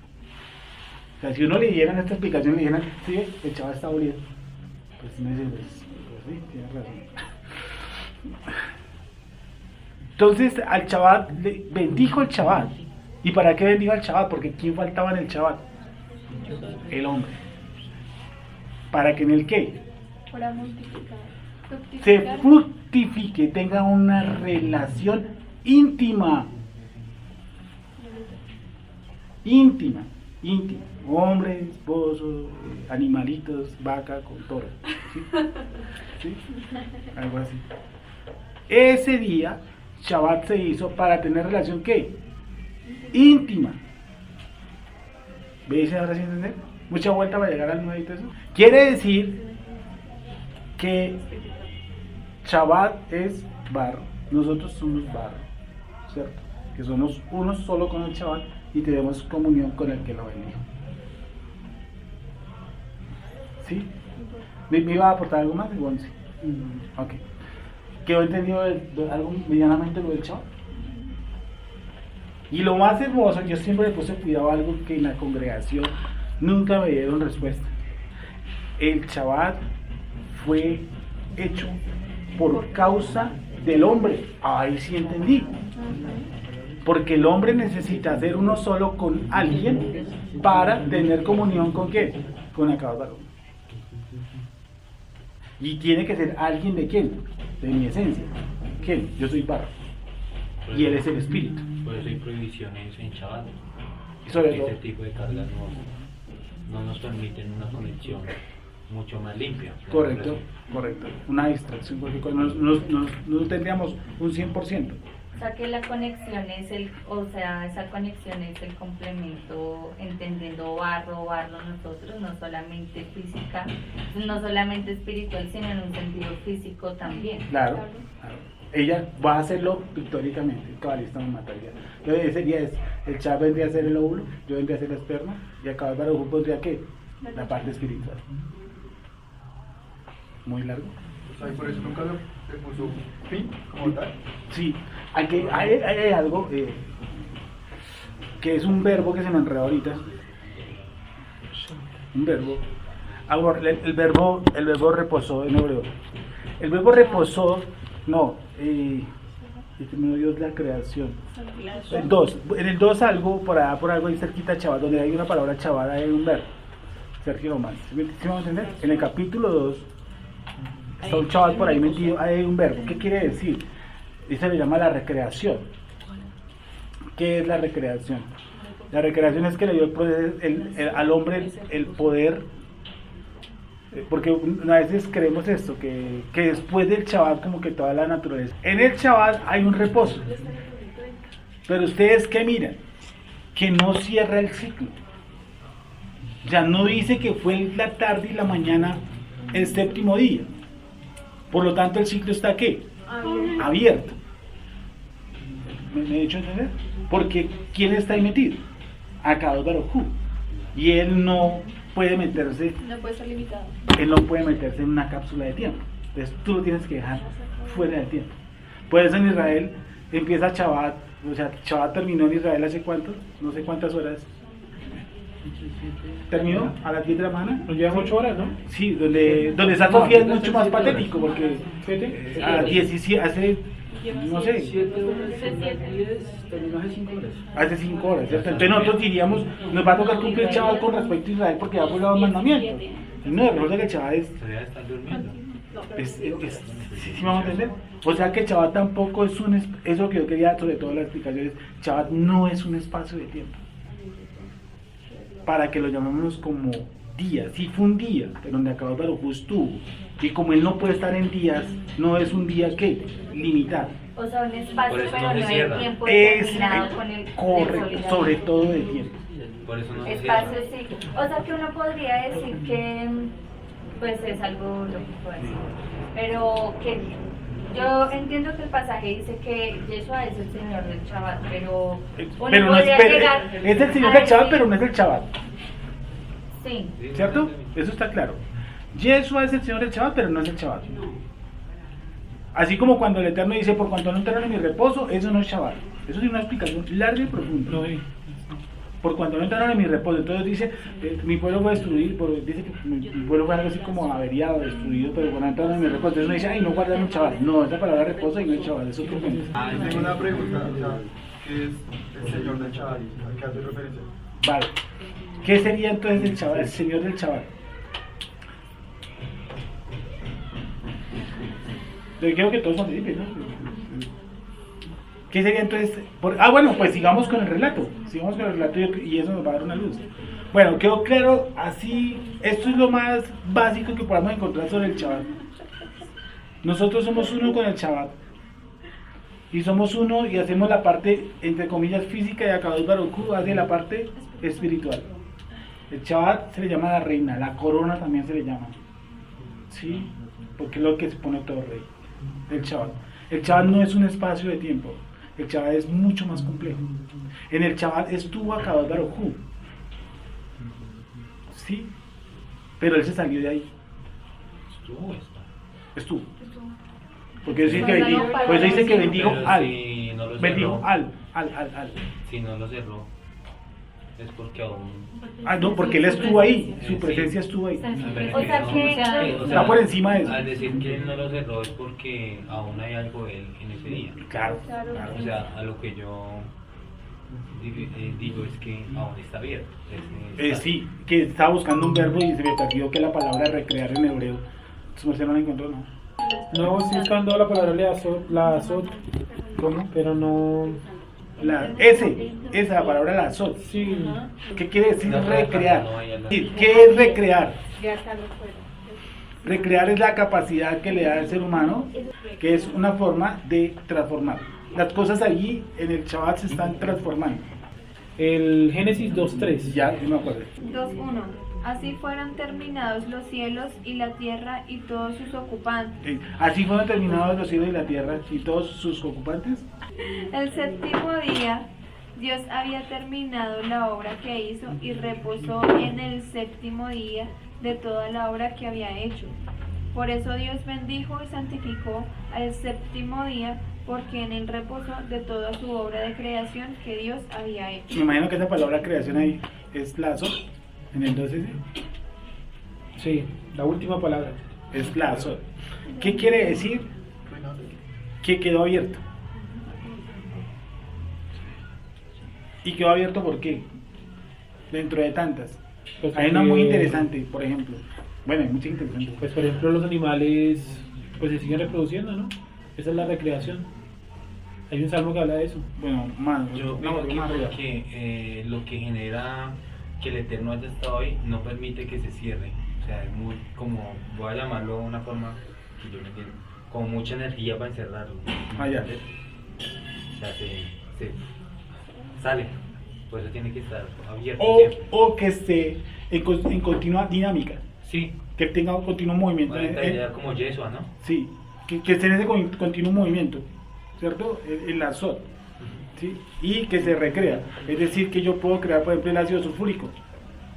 Speaker 1: O sea, si uno le dieran esta explicación, le dijeran, sí, el Shabbat está abolido, pues me dice, pues sí, tienes razón. Entonces al Shabbat, bendijo el Shabbat. ¿Y para qué bendijo el Shabbat? Porque ¿quién faltaba en el Shabbat? El hombre. ¿Para que en el qué?
Speaker 5: Para multiplicar.
Speaker 1: Se fructifique, tenga una relación íntima. Hombre, esposo, animalitos, vaca con toro. ¿Sí? Algo así. Ese día Shabbat se hizo para tener relación ¿qué? Íntima. ¿Veis ahora sí entender? Mucha vuelta para llegar al nuevito eso. Quiere decir que Shabbat es barro. Nosotros somos barro, ¿cierto? Que somos unos solo con el Shabbat y tenemos comunión con el que lo bendijo. ¿Sí? ¿Me iba a aportar algo más? Bueno, sí. Ok. ¿Quedó entendido algo medianamente lo del Shabbat? Y lo más hermoso, yo siempre le puse cuidado a algo que en la congregación nunca me dieron respuesta. El Shabbat fue hecho por causa del hombre. Ahí sí entendí. Porque el hombre necesita ser uno solo con alguien para tener comunión con ¿qué? Con Akadosh Baruj Hu. Y tiene que ser alguien de quién? De mi esencia. ¿Quién? Yo soy barro. Y él es el espíritu.
Speaker 12: Por eso hay prohibiciones en Shabbat.
Speaker 1: Y sobre todo,
Speaker 12: este tipo de cargas no nos permiten una conexión mucho más limpia.
Speaker 1: Correcto. Una distracción, porque cuando no tendríamos un 100%.
Speaker 9: O sea que la conexión esa conexión es el complemento, entendiendo barro nosotros, no solamente física, no solamente espiritual, sino en un sentido físico también.
Speaker 1: Claro. Ella va a hacerlo pictóricamente, el cabalista no mataría. Entonces el Shabbat vendría a ser el óvulo, yo vendría a ser la esperma, y Akadosh Baruj Hu pondría ¿qué? La parte espiritual. Muy largo.
Speaker 8: Y por eso nunca le puso fin como tal.
Speaker 1: Sí, hay algo que es un verbo que se me enredó ahorita. Un verbo. El verbo reposó en hebreo. El verbo reposó, terminó Dios la creación. En el 2 algo, por algo ahí cerquita Shabbat, donde hay una palabra Shabbat, hay un verbo. Sergio Román. ¿Sí vamos a entender? En el capítulo 2 está un Shabbat por ahí metido, hay un verbo. ¿Qué quiere decir? Eso le llama la recreación. ¿Qué es la recreación? La recreación es que le dio al hombre el poder, porque a veces creemos esto, que después del Shabbat como que toda la naturaleza. En el Shabbat hay un reposo. Pero ustedes ¿qué miran? Que no cierra el ciclo. Ya no dice que fue la tarde y la mañana el séptimo día. Por lo tanto el ciclo está ¿qué? Abierto. ¿Me he hecho entender? Porque ¿quién está ahí metido? Akadosh Baruj Hu. Y él no puede meterse.
Speaker 3: No puede ser limitado.
Speaker 1: Él no puede meterse en una cápsula de tiempo. Entonces tú lo tienes que dejar fuera del tiempo. Por eso en Israel empieza Shabbat. O sea, Shabbat terminó en Israel hace cuánto, no sé cuántas horas. Terminó a las 10 de la mañana.
Speaker 10: Nos llevan 8 horas, ¿no?
Speaker 1: Sí, donde San Sofía es mucho más patético, porque a las 17, hace, no sé,
Speaker 10: 7 horas, 10, terminó hace 5 horas.
Speaker 1: Hace 5 horas, ¿cierto? Entonces nosotros diríamos, nos va a tocar cumplir el Shabbat con respecto a Israel porque ya fue los mandamientos. Y no, resulta que el Shabbat ¿sí vamos a entender? O sea que el Shabbat tampoco es es lo que yo quería, sobre todo las explicaciones, Shabbat no es un espacio de tiempo. Para que lo llamemos como día, sí fue un día, pero donde Akadosh Baruj Hu estuvo, y como él no puede estar en días, no es un día que limitado.
Speaker 9: O sea, un espacio, pero no hay tiempo
Speaker 1: determinado con el correcto, sobre todo de tiempo.
Speaker 12: Por eso no
Speaker 9: espacio, sí. O sea que uno podría decir que pues es algo lógico así, pero que yo entiendo que el pasaje dice que Yeshua es el Señor del Shabbat, pero uno
Speaker 1: no es el Señor del Shabbat, pero no es el Shabbat.
Speaker 9: Sí.
Speaker 1: ¿Cierto? Eso está claro. Yeshua es el Señor del Shabbat, pero no es el Shabbat. Así como cuando el Eterno dice, por cuanto no entraron en mi reposo, eso no es Shabbat. Eso tiene una explicación larga y profunda. Por cuanto no entraron en mi reposo. Entonces dice, mi pueblo fue destruido, dice que mi pueblo fue algo así como averiado, destruido, pero cuando entraron en mi reposo. Entonces uno dice, ay, no guardaron Shabbat. No, esa palabra reposo y no es Shabbat, es otro punto.
Speaker 8: Tengo una pregunta, ¿qué es el Señor del Shabbat? ¿A qué hace referencia?
Speaker 1: Vale. ¿Qué sería entonces el Shabbat, el Señor del Shabbat? Yo creo que todos participen, ¿no? ¿Qué sería entonces? Bueno, pues sigamos con el relato. Sigamos con el relato y eso nos va a dar una luz. Bueno, quedó claro, así, esto es lo más básico que podamos encontrar sobre el Shabbat. Nosotros somos uno con el Shabbat. Y somos uno y hacemos la parte, entre comillas, física, y Akadosh Baruj Hu hace la parte espiritual. El Shabbat se le llama la reina, la corona también se le llama. ¿Sí? Porque es lo que se pone todo rey. El Shabbat. El Shabbat no es un espacio de tiempo. el Shabbat es mucho más complejo. En el Shabbat estuvo Akadosh Baruj Hu, ¿sí? Pero él se salió de ahí. Estuvo. Porque dice que bendijo, pues dice que bendijo al.
Speaker 12: Si no lo cerró,
Speaker 1: bendijo al.
Speaker 12: Si no lo cerró, es porque aún.
Speaker 1: No, porque él estuvo ahí, su presencia estuvo ahí.
Speaker 9: O sea que
Speaker 1: Está por encima de eso.
Speaker 12: Al decir que él no lo cerró es porque aún hay algo de él en ese día.
Speaker 1: Claro.
Speaker 12: O sea, a lo que yo digo es que aún está abierto.
Speaker 1: Sí, que estaba buscando un verbo y se me perdió que la palabra recrear en hebreo. Su merced no la encontró, ¿no?
Speaker 11: No, sí buscando la palabra la azot.
Speaker 1: ¿Cómo?
Speaker 11: Pero no.
Speaker 1: Esa palabra la azot.
Speaker 11: Sí.
Speaker 1: ¿Qué quiere decir
Speaker 12: No,
Speaker 1: recrear?
Speaker 12: no, ya no.
Speaker 1: ¿Qué es recrear? Recrear es la capacidad que le da al ser humano, que es una forma de transformar. Las cosas allí en el Shabbat se están transformando.
Speaker 11: El Génesis 2.3.
Speaker 1: Ya, yo me acuerdo.
Speaker 5: 2:1. Así fueron terminados los cielos y la tierra y todos sus ocupantes.
Speaker 1: Así fueron terminados los cielos y la tierra y todos sus ocupantes.
Speaker 5: El séptimo día, Dios había terminado la obra que hizo y reposó en el séptimo día de toda la obra que había hecho. Por eso Dios bendijo y santificó al séptimo día, porque en él reposó de toda su obra de creación que Dios había hecho.
Speaker 1: Me imagino que esa palabra creación ahí es la azot, en el 12.
Speaker 11: Sí, la última palabra.
Speaker 1: Es la azot. ¿Qué quiere decir? Que quedó abierto. ¿Y quedó abierto por qué? Dentro de tantas.
Speaker 11: Pues
Speaker 1: hay una muy interesante, por ejemplo. Bueno, hay muchas interesantes.
Speaker 11: Pues por ejemplo los animales pues se siguen reproduciendo, ¿no? Esa es la recreación. Hay un salmo que habla de eso.
Speaker 1: Bueno, más.
Speaker 12: Yo creo que porque lo que genera que el Eterno haya estado ahí no permite que se cierre. O sea, es muy como, voy a llamarlo de una forma que yo me entiendo, con mucha energía para encerrarlo.
Speaker 1: Ya.
Speaker 12: O sea, se sale. Por eso tiene que estar abierto.
Speaker 1: O que esté en continua dinámica.
Speaker 12: Sí.
Speaker 1: Que tenga un continuo movimiento.
Speaker 12: Ya como Yeshua, ¿no?
Speaker 1: Sí. Que esté en ese continuo movimiento. ¿Cierto? El azot. ¿Sí? Y que se recrea. Es decir, que yo puedo crear, por ejemplo, el ácido sulfúrico.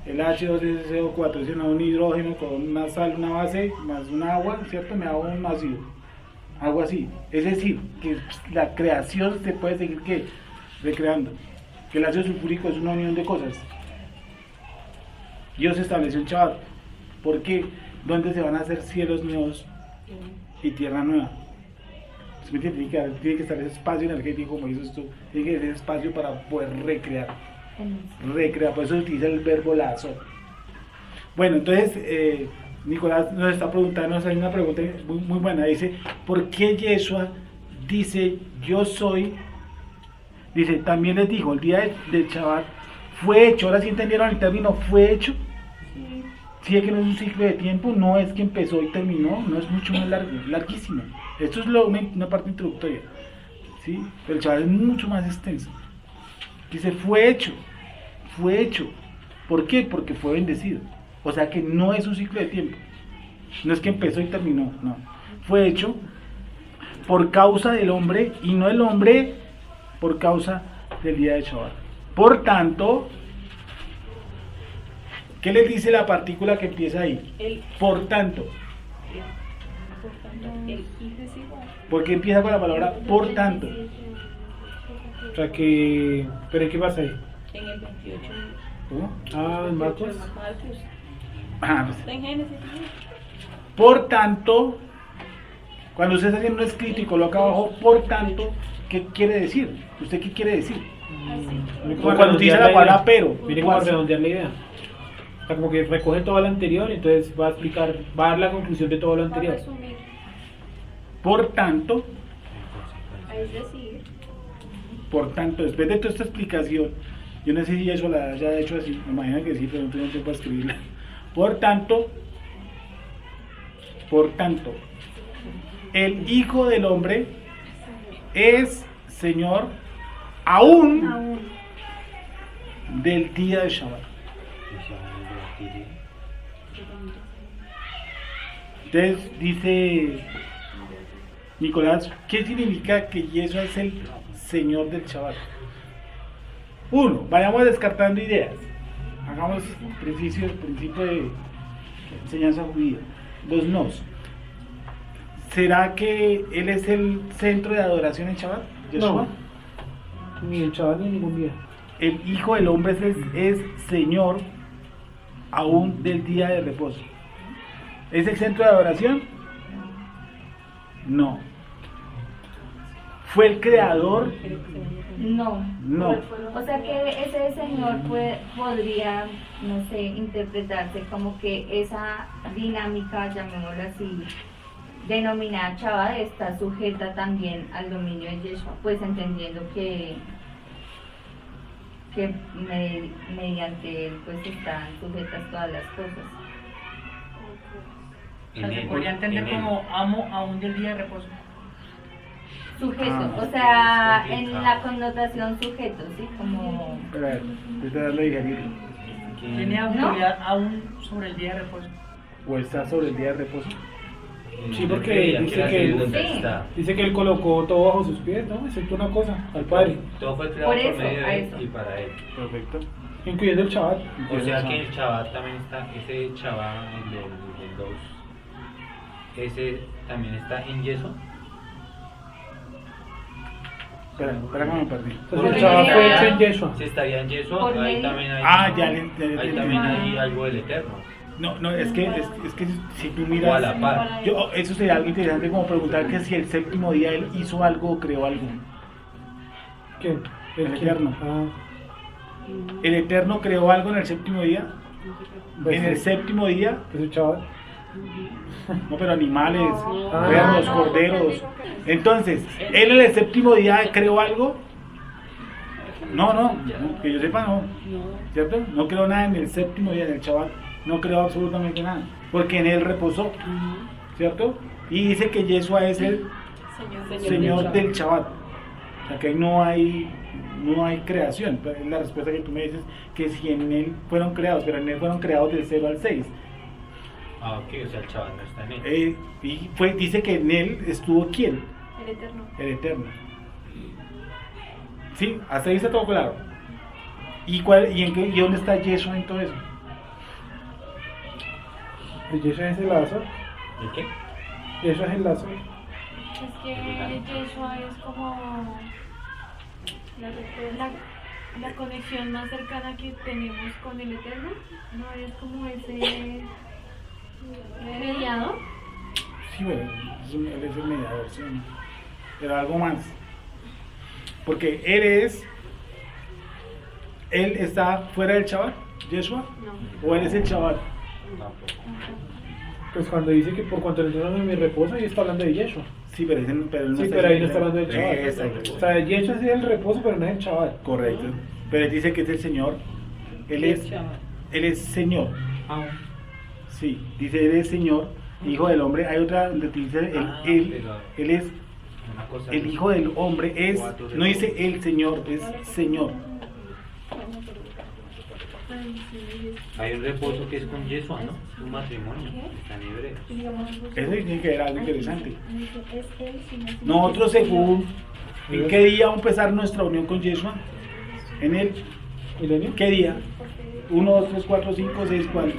Speaker 1: El H2SO4 es un hidrógeno con una sal, una base, más un agua, ¿cierto? Me da un ácido. Algo así. Es decir, que la creación se puede seguir ¿qué? Recreando. Que el ácido sulfúrico es una unión de cosas. Dios estableció el Shabbat. ¿Por qué? ¿Dónde se van a hacer cielos nuevos y tierra nueva? Tiene que estar ese espacio energético, como dices tú, tiene que ser ese espacio para poder recrear. Recrear, por eso se utiliza el verbo lazo. Bueno, entonces Nicolás nos está preguntando, hay una pregunta muy buena, dice, ¿por qué Yeshua dice yo soy? Dice, también les dijo, el día del Shabbat fue hecho, ahora sí entendieron el término fue hecho. Sí, es que no es un ciclo de tiempo, no es que empezó y terminó, no es mucho más largo, larguísimo. Esto es una parte introductoria, ¿sí? Pero el Shabbat es mucho más extenso. Dice, fue hecho. ¿Por qué? Porque fue bendecido. O sea que no es un ciclo de tiempo. No es que empezó y terminó, no. Fue hecho por causa del hombre y no el hombre por causa del día de Shabbat. Por tanto, ¿qué les dice la partícula que empieza ahí? Por tanto. ¿Por qué empieza con la palabra por tanto?
Speaker 11: O sea que... ¿Pero qué pasa ahí?
Speaker 2: En el 28.
Speaker 1: ¿Cómo?
Speaker 11: En Marcos.
Speaker 2: Está en Génesis.
Speaker 1: Por tanto, cuando usted está haciendo un escrito y coloca abajo por tanto, ¿qué quiere decir? ¿Usted qué quiere decir? Cuando utiliza la palabra pero.
Speaker 11: Mire cómo redondear la idea. O sea, como que recoge todo lo anterior y entonces va a explicar, va a dar la conclusión de todo lo anterior.
Speaker 1: Por tanto,
Speaker 5: Es decir,
Speaker 1: por tanto, después de toda esta explicación, yo no sé si eso la haya hecho así, me imagino que sí, pero no tengo tiempo para escribirla. Por tanto, el Hijo del Hombre es Señor aún del día de Shabbat. Entonces dice Nicolás, ¿qué significa que Yeshua es el Señor del Shabbat? Uno, vayamos descartando ideas. Hagamos principio de enseñanza judía. Los nos. ¿Será que Él es el centro de adoración en Shabbat?
Speaker 10: No, ni en Shabbat ni en ningún día.
Speaker 1: El Hijo del Hombre es Señor aún del día de reposo. ¿Es el centro de adoración? No. ¿Fue el creador?
Speaker 9: No.
Speaker 1: No.
Speaker 9: O sea que ese Señor podría, no sé, interpretarse como que esa dinámica, llamémoslo así, denominada Shabbat, está sujeta también al dominio de Yeshua, pues entendiendo que mediante él pues están sujetas todas las cosas.
Speaker 7: O sea, se podría entender como amo aún del día de reposo.
Speaker 9: Sujeto, o sea, en la connotación sujeto, ¿sí? Como...
Speaker 1: Espera, ahorita le dije a Lili.
Speaker 7: ¿Tiene autoridad aún sobre el día de reposo?
Speaker 1: ¿O está sobre el día de reposo?
Speaker 10: Sí, porque dice que él colocó todo bajo sus pies, ¿no? Excepto una cosa, al Padre.
Speaker 12: Todo fue creado por medio de él y para él.
Speaker 1: Perfecto.
Speaker 10: Incluyendo el Shabbat.
Speaker 12: O sea que el Shabbat también está, ese Shabbat del 2, ese también está en yeso.
Speaker 1: Espera que me perdí.
Speaker 10: Entonces el Shabbat fue hecho en Yeshua.
Speaker 12: Si estaría en yeso, ahí también hay, ahí también hay algo del Eterno.
Speaker 1: No, es que si tú miras,
Speaker 12: o a la par.
Speaker 1: Eso sería algo interesante como preguntar que si el séptimo día él hizo algo o creó algo.
Speaker 10: ¿Quién?
Speaker 1: El Eterno. ¿El Eterno creó algo en el séptimo día?
Speaker 10: Pues
Speaker 1: en el séptimo día.
Speaker 10: ¿Es el Shabbat?
Speaker 1: No, pero animales, perros, corderos. Entonces, ¿él en el séptimo día creó algo? No, que yo sepa no. ¿Cierto? No creó nada en el séptimo día del Shabbat. No creó absolutamente nada, porque en él reposó, ¿cierto? Y dice que Yeshua es el Señor del Shabbat. O sea que ahí no hay creación. Es la respuesta que tú me dices, que si en él fueron creados, pero en él fueron creados del 0 al 6.
Speaker 12: Ah, ok, o sea el Shabbat no está en él.
Speaker 1: Y dice que en él estuvo ¿quién?
Speaker 3: El Eterno.
Speaker 1: El Eterno. Sí, hasta ahí está todo claro. ¿Y dónde está Yeshua en todo eso?
Speaker 10: Yeshua es el lazo.
Speaker 12: ¿El qué?
Speaker 10: Yeshua es el lazo.
Speaker 3: Es que Yeshua es como la conexión más cercana que tenemos con el Eterno. No es como ese mediador.
Speaker 1: Sí, bueno, él es el mediador, sí. Pero algo más. Porque él está fuera del Shabbat, Yeshua, o él es el Shabbat.
Speaker 10: Pues cuando dice que por cuanto el Eterno es mi reposo, ahí está hablando de Yeshua.
Speaker 1: Sí, pero
Speaker 10: ahí no está hablando del Shabbat.
Speaker 1: Exacto.
Speaker 10: O sea, Yeshua es el reposo, pero no es el Shabbat.
Speaker 1: Correcto. Pero él dice que es el Señor. Él es Señor. Sí, dice él es Señor, Hijo del Hombre. Hay otra donde dice él es el Hijo del Hombre, no dice el Señor, es Señor.
Speaker 12: Hay un reposo que es con Yeshua, ¿no? Un matrimonio, está en hebreo.
Speaker 1: Eso tiene que ver algo interesante. Nosotros según ¿en qué día va a empezar nuestra unión con Yeshua? ¿En el milenio? ¿Qué día? 1, 2, 3, 4, 5, 6, ¿cuánto?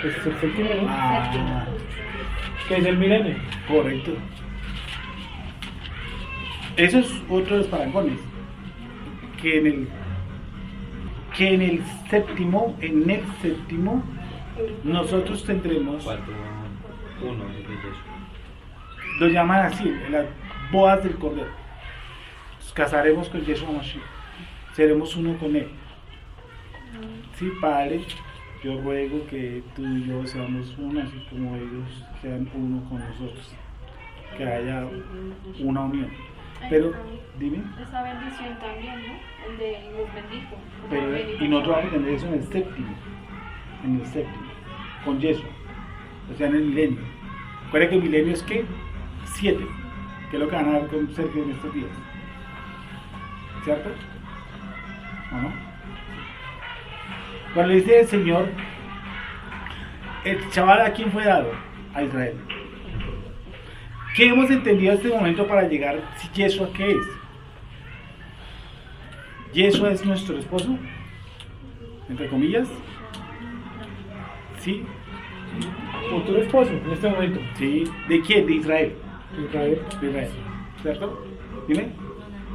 Speaker 10: Pues es el séptimo, ¿no? Que es el milenio.
Speaker 1: Correcto. Eso es otro de los parangones. Que en el séptimo, nosotros tendremos.
Speaker 12: Uno es de Yeshua.
Speaker 1: Lo llaman así, las bodas del Cordero. Nos casaremos con Yeshua Mashiach. Seremos uno con él. Sí, Padre, yo ruego que tú y yo seamos uno, así como ellos sean uno con nosotros. Que haya una unión. Pero, dime.
Speaker 3: Esa bendición también, ¿no? El de los bendijo.
Speaker 1: Pero, y nosotros vamos a tener eso en el séptimo. Con Yeshua. O sea, en el milenio. Recuerda que el milenio es ¿qué? 7. Que es lo que van a dar con Sergio en estos días. ¿Cierto? ¿O no? Cuando le dice el Señor, el Shabbat ¿a quién fue dado? A Israel. ¿Qué hemos entendido en este momento para llegar si Yeshua qué es? ¿Yeshua es nuestro esposo? Entre comillas. ¿Sí?
Speaker 10: Futuro esposo, en este momento.
Speaker 1: Sí. ¿De quién? De Israel.
Speaker 10: Israel.
Speaker 1: De Israel. ¿Cierto? Dime.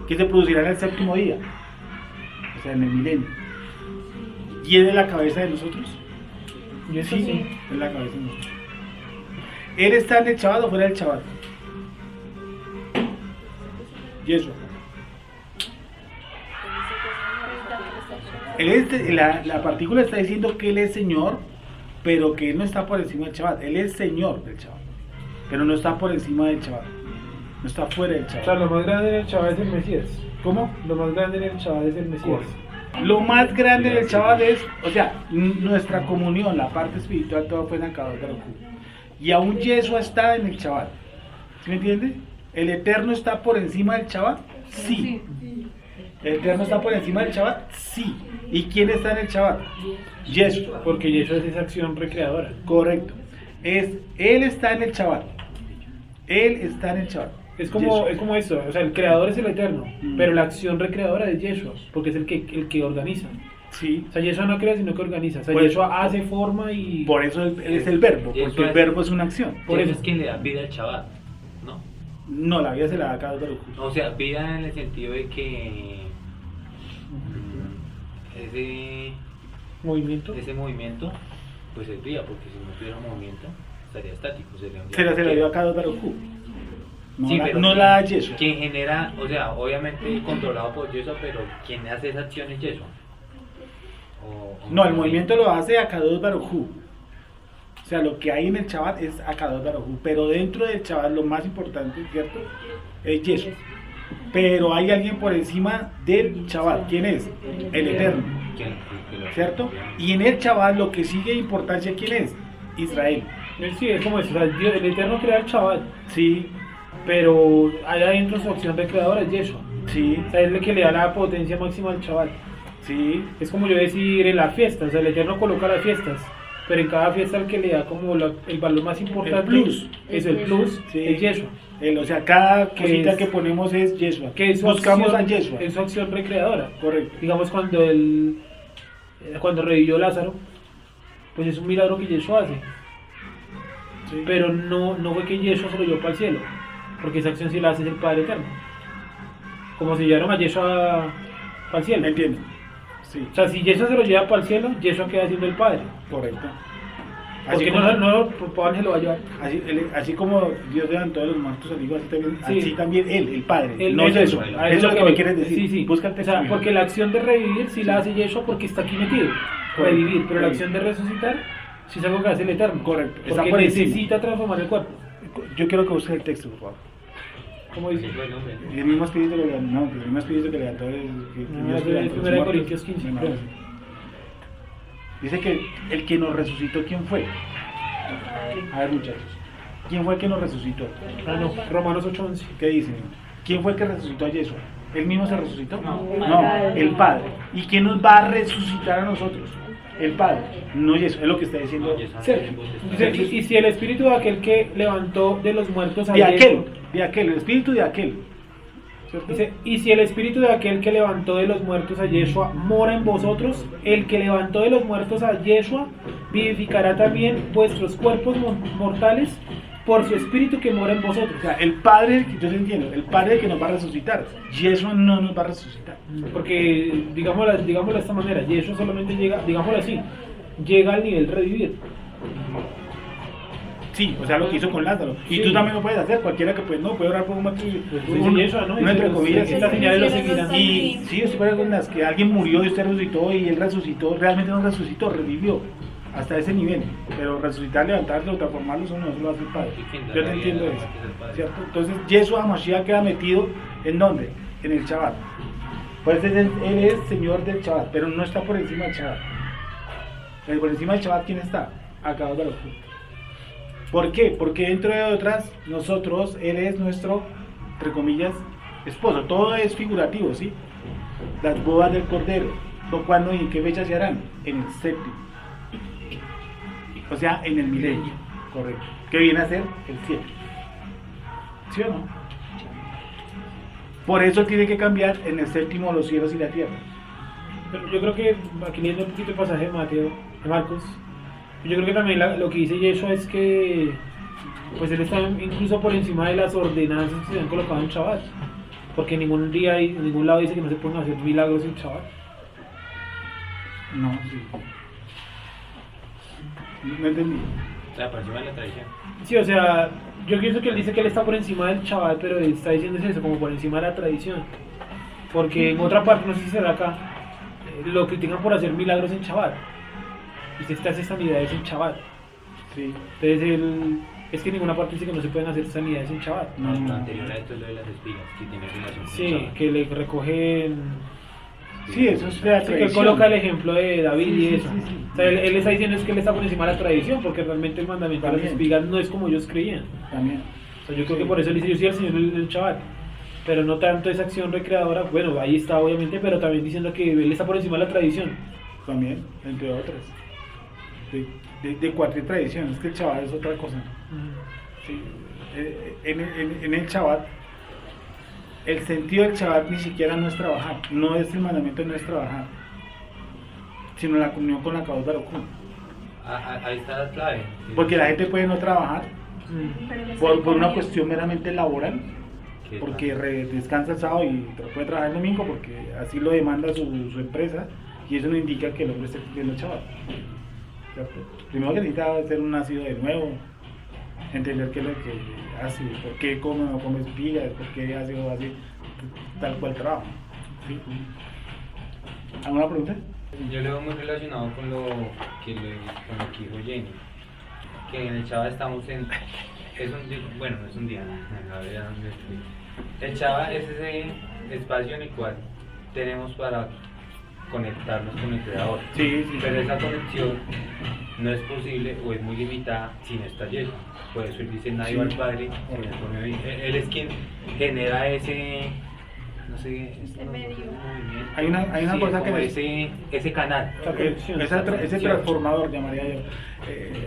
Speaker 1: ¿Qué se producirá en el séptimo día? O sea, en el milenio. ¿Y él es la cabeza de nosotros? Sí, es la cabeza de nosotros. ¿Él está en el Shabbat o fuera del Shabbat? Yeshua. La partícula está diciendo que él es Señor, pero que él no está por encima del Shabbat. Él es Señor del Shabbat, pero no está por encima del Shabbat. No está fuera del Shabbat.
Speaker 10: O sea, lo más grande en el Shabbat es el Mesías.
Speaker 1: ¿Cómo?
Speaker 10: Lo más grande en el Shabbat es el Mesías.
Speaker 1: Lo más grande del Shabbat es, o sea, nuestra comunión, la parte espiritual, todo fue en Akadosh Baruj Hu. Y aún Yeshua está en el Shabbat. ¿Sí me entiende? ¿El Eterno está por encima del Shabbat? Sí. ¿El Eterno está por encima del Shabbat? Sí. ¿Y quién está en el Shabbat? Yeshua.
Speaker 10: Porque Yeshua es esa acción recreadora.
Speaker 1: Correcto. Él está en el Shabbat. Él está en el Shabbat.
Speaker 10: Es como eso, o sea, el creador es el Eterno, pero la acción recreadora es Yeshua, porque es el que organiza.
Speaker 1: Sí.
Speaker 10: O sea, Yeshua no crea, sino que organiza. O sea,
Speaker 1: Pues,
Speaker 10: Yeshua hace forma y...
Speaker 1: Por eso él es el verbo, porque el verbo es una acción.
Speaker 12: Por eso es quien le da vida al Shabbat, ¿no?
Speaker 1: No, la vida se la da a cada Baruj Hu.
Speaker 12: O sea, vida en el sentido de que ese
Speaker 10: movimiento,
Speaker 12: pues es vida, porque si no tuviera movimiento estaría estático.
Speaker 1: Se la dio a cada Baruj Hu. No,
Speaker 12: sí,
Speaker 1: pero no la da Yeshua.
Speaker 12: Quien genera, o sea, obviamente controlado por Yeshua, pero quien hace esa acción es Yeshua.
Speaker 1: No, el movimiento lo hace Akadosh Baruj Hu. O sea, lo que hay en el Shabbat es Akadosh Baruj Hu, pero dentro del Shabbat lo más importante, ¿cierto? Es Yeshua. Pero hay alguien por encima del Shabbat. ¿Quién es? El Eterno. ¿Cierto? Y en el Shabbat lo que sigue de importancia, ¿quién es? Israel.
Speaker 10: Sí, es como eso, o sea, el Eterno crea el Shabbat.
Speaker 1: Sí.
Speaker 10: Pero ahí adentro su acción recreadora es Yeshua.
Speaker 1: Sí.
Speaker 10: O sea, es el que le da la potencia máxima al Shabbat.
Speaker 1: Sí.
Speaker 10: Es como yo decir en la fiesta, o sea, el Eterno coloca las fiestas, pero en cada fiesta el que le da como el valor más importante,
Speaker 1: el plus.
Speaker 10: Es el plus,
Speaker 1: sí.
Speaker 10: Es Yeshua.
Speaker 1: O sea, cada cosita que ponemos es Yeshua.
Speaker 10: Que es
Speaker 1: buscamos
Speaker 10: acción,
Speaker 1: a Yeshua.
Speaker 10: Es su acción recreadora.
Speaker 1: Correcto.
Speaker 10: Digamos cuando revivió Lázaro, pues es un milagro que Yeshua hace. Sí. Pero no fue que Yeshua se lo llevó para el cielo, porque esa acción sí la hace el Padre Eterno. Como si llevaron a Yeshua para el cielo.
Speaker 1: Entiendo. Sí.
Speaker 10: O sea, si Yeshua se lo lleva para el cielo, Yeshua queda siendo el Padre.
Speaker 1: Correcto.
Speaker 10: Porque no, ¿para se lo va a llevar?
Speaker 1: Así como Dios levantó a los muertos al hijo, así también él, el Padre.
Speaker 10: Él,
Speaker 1: no es eso. Eso es lo que me quieres decir.
Speaker 10: Sí.
Speaker 1: Busca el texto.
Speaker 10: O sea, porque la acción de revivir sí la hace Yeshua porque está aquí metido. Revivir, pero la acción de resucitar sí es algo que hace el Eterno.
Speaker 1: Correcto.
Speaker 10: Porque por necesita transformar el cuerpo.
Speaker 1: Yo quiero que busques el texto, por favor.
Speaker 10: ¿Cómo dice?
Speaker 1: El mismo espíritu que levantó
Speaker 10: el 1 Corintios 15.
Speaker 1: Dice que el que nos resucitó, ¿quién fue? A ver, muchachos, ¿quién fue el que nos resucitó?
Speaker 10: Romanos 8:11.
Speaker 1: ¿Qué dice? ¿Quién fue el que resucitó a Yeshua? ¿Él mismo se resucitó? No, el Padre. ¿Y quién nos va a resucitar a nosotros? El Padre, no Yeshua, es lo que está diciendo Sergio.
Speaker 10: Y si el espíritu de aquel que levantó de los muertos a
Speaker 1: Yeshua, el espíritu de aquel.
Speaker 10: Dice, y si el espíritu de aquel que levantó de los muertos a Yeshua mora en vosotros, el que levantó de los muertos a Yeshua vivificará también vuestros cuerpos mortales por su espíritu que mora en vosotros.
Speaker 1: O sea, el Padre, yo te entiendo, el Padre que nos va a resucitar, Yeshua no nos va a resucitar.
Speaker 10: Porque, digámoslo de esta manera, Yeshua solamente llega, digámoslo así, llega al nivel revivir.
Speaker 1: Sí, o sea, lo que hizo con Lázaro. Y tú también lo puedes hacer, cualquiera que puede orar por un muerto.
Speaker 10: ¿no?
Speaker 1: Entre comillas,
Speaker 10: estas señales lo seguirán.
Speaker 1: Y sí, yo estoy con las que alguien murió y usted resucitó y él resucitó, realmente no resucitó, revivió hasta ese nivel. Pero resucitar, levantarlo, transformarlo, eso no lo hace el Padre. Yo te entiendo eso, ¿cierto? Entonces, Yeshua HaMashiach queda metido, ¿en dónde? En el Shabbat. Pues él es Señor del Shabbat, pero no está por encima del Shabbat. Por encima del Shabbat, ¿quién está? Akadosh Baruj Hu. ¿Por qué? Porque dentro de otras, nosotros, Él es nuestro, entre comillas, esposo. Todo es figurativo, ¿sí? Las bodas del Cordero, ¿cuándo y en qué fecha se harán? En el séptimo. O sea, en el milenio, correcto. ¿Qué viene a ser? El cielo. ¿Sí o no? Por eso tiene que cambiar en el séptimo los cielos y la tierra.
Speaker 10: Pero yo creo que, aquí leyendo un poquito el pasaje de Marcos, yo creo que también lo que dice Yeshua es que pues él está incluso por encima de las ordenanzas que se han colocado en Shabbat, porque en ningún lado dice que no se pueden hacer milagros en Shabbat.
Speaker 1: No, sí. No entendí.
Speaker 12: O sea, por encima de la tradición.
Speaker 10: Sí, o sea, yo pienso que él dice que él está por encima del Shabbat, pero él está diciéndose eso, como por encima de la tradición. Porque en otra parte, no sé si será acá, lo critican por hacer milagros en Shabbat. Y se hace sanidades en Shabbat.
Speaker 1: Sí.
Speaker 10: Entonces es que en ninguna parte dice que no se pueden hacer sanidades en Shabbat.
Speaker 12: No, lo anterior a esto es lo de las espigas, que tiene relación con
Speaker 10: Sí,
Speaker 12: Shabbat.
Speaker 10: que le recogen.
Speaker 1: Sí, eso es la tradición.
Speaker 10: Que él coloca el ejemplo de David y eso.
Speaker 1: Sí.
Speaker 10: O sea, él está diciendo es que él está por encima de la tradición, porque realmente el mandamiento de las espigas no es como ellos creían.
Speaker 1: También.
Speaker 10: O sea, yo creo que por eso él dice, yo soy el Señor del Shabbat. Pero no tanto esa acción recreadora, bueno, ahí está obviamente, pero también diciendo que él está por encima de la tradición.
Speaker 1: También, entre otras. De cualquier tradición, es que el Shabbat es otra cosa. Sí. En el Shabbat, el sentido del Shabbat ni siquiera no es trabajar, no es el mandamiento, no es trabajar, sino la comunión con la Kadosh Baruj Hu.
Speaker 12: Ahí está la clave.
Speaker 1: Porque la gente puede no trabajar por una cuestión meramente laboral, porque descansa el sábado y puede trabajar el domingo porque así lo demanda su empresa, y eso no indica que el hombre esté cumpliendo el Shabbat. ¿Cierto? Primero que necesita ser un nacido de nuevo, entender qué es lo que hace, por qué come o no come espigas, por qué hace o hace tal cual trabajo. ¿Sí? ¿Alguna pregunta?
Speaker 12: Yo lo veo muy relacionado con lo que dijo Jenny, que en el Shabbat estamos en... bueno, no es un día, la verdad, el Shabbat es ese espacio en el cual tenemos para conectarnos con el Creador.
Speaker 1: Sí.
Speaker 12: Pero esa conexión no es posible o es muy limitada si no está Yeshua. Por eso él dice nadie va al Padre. Él es quien genera ese, no sé,
Speaker 3: medio.
Speaker 1: Hay una cosa que
Speaker 12: ese canal.
Speaker 1: Ese transformador, llamaría yo.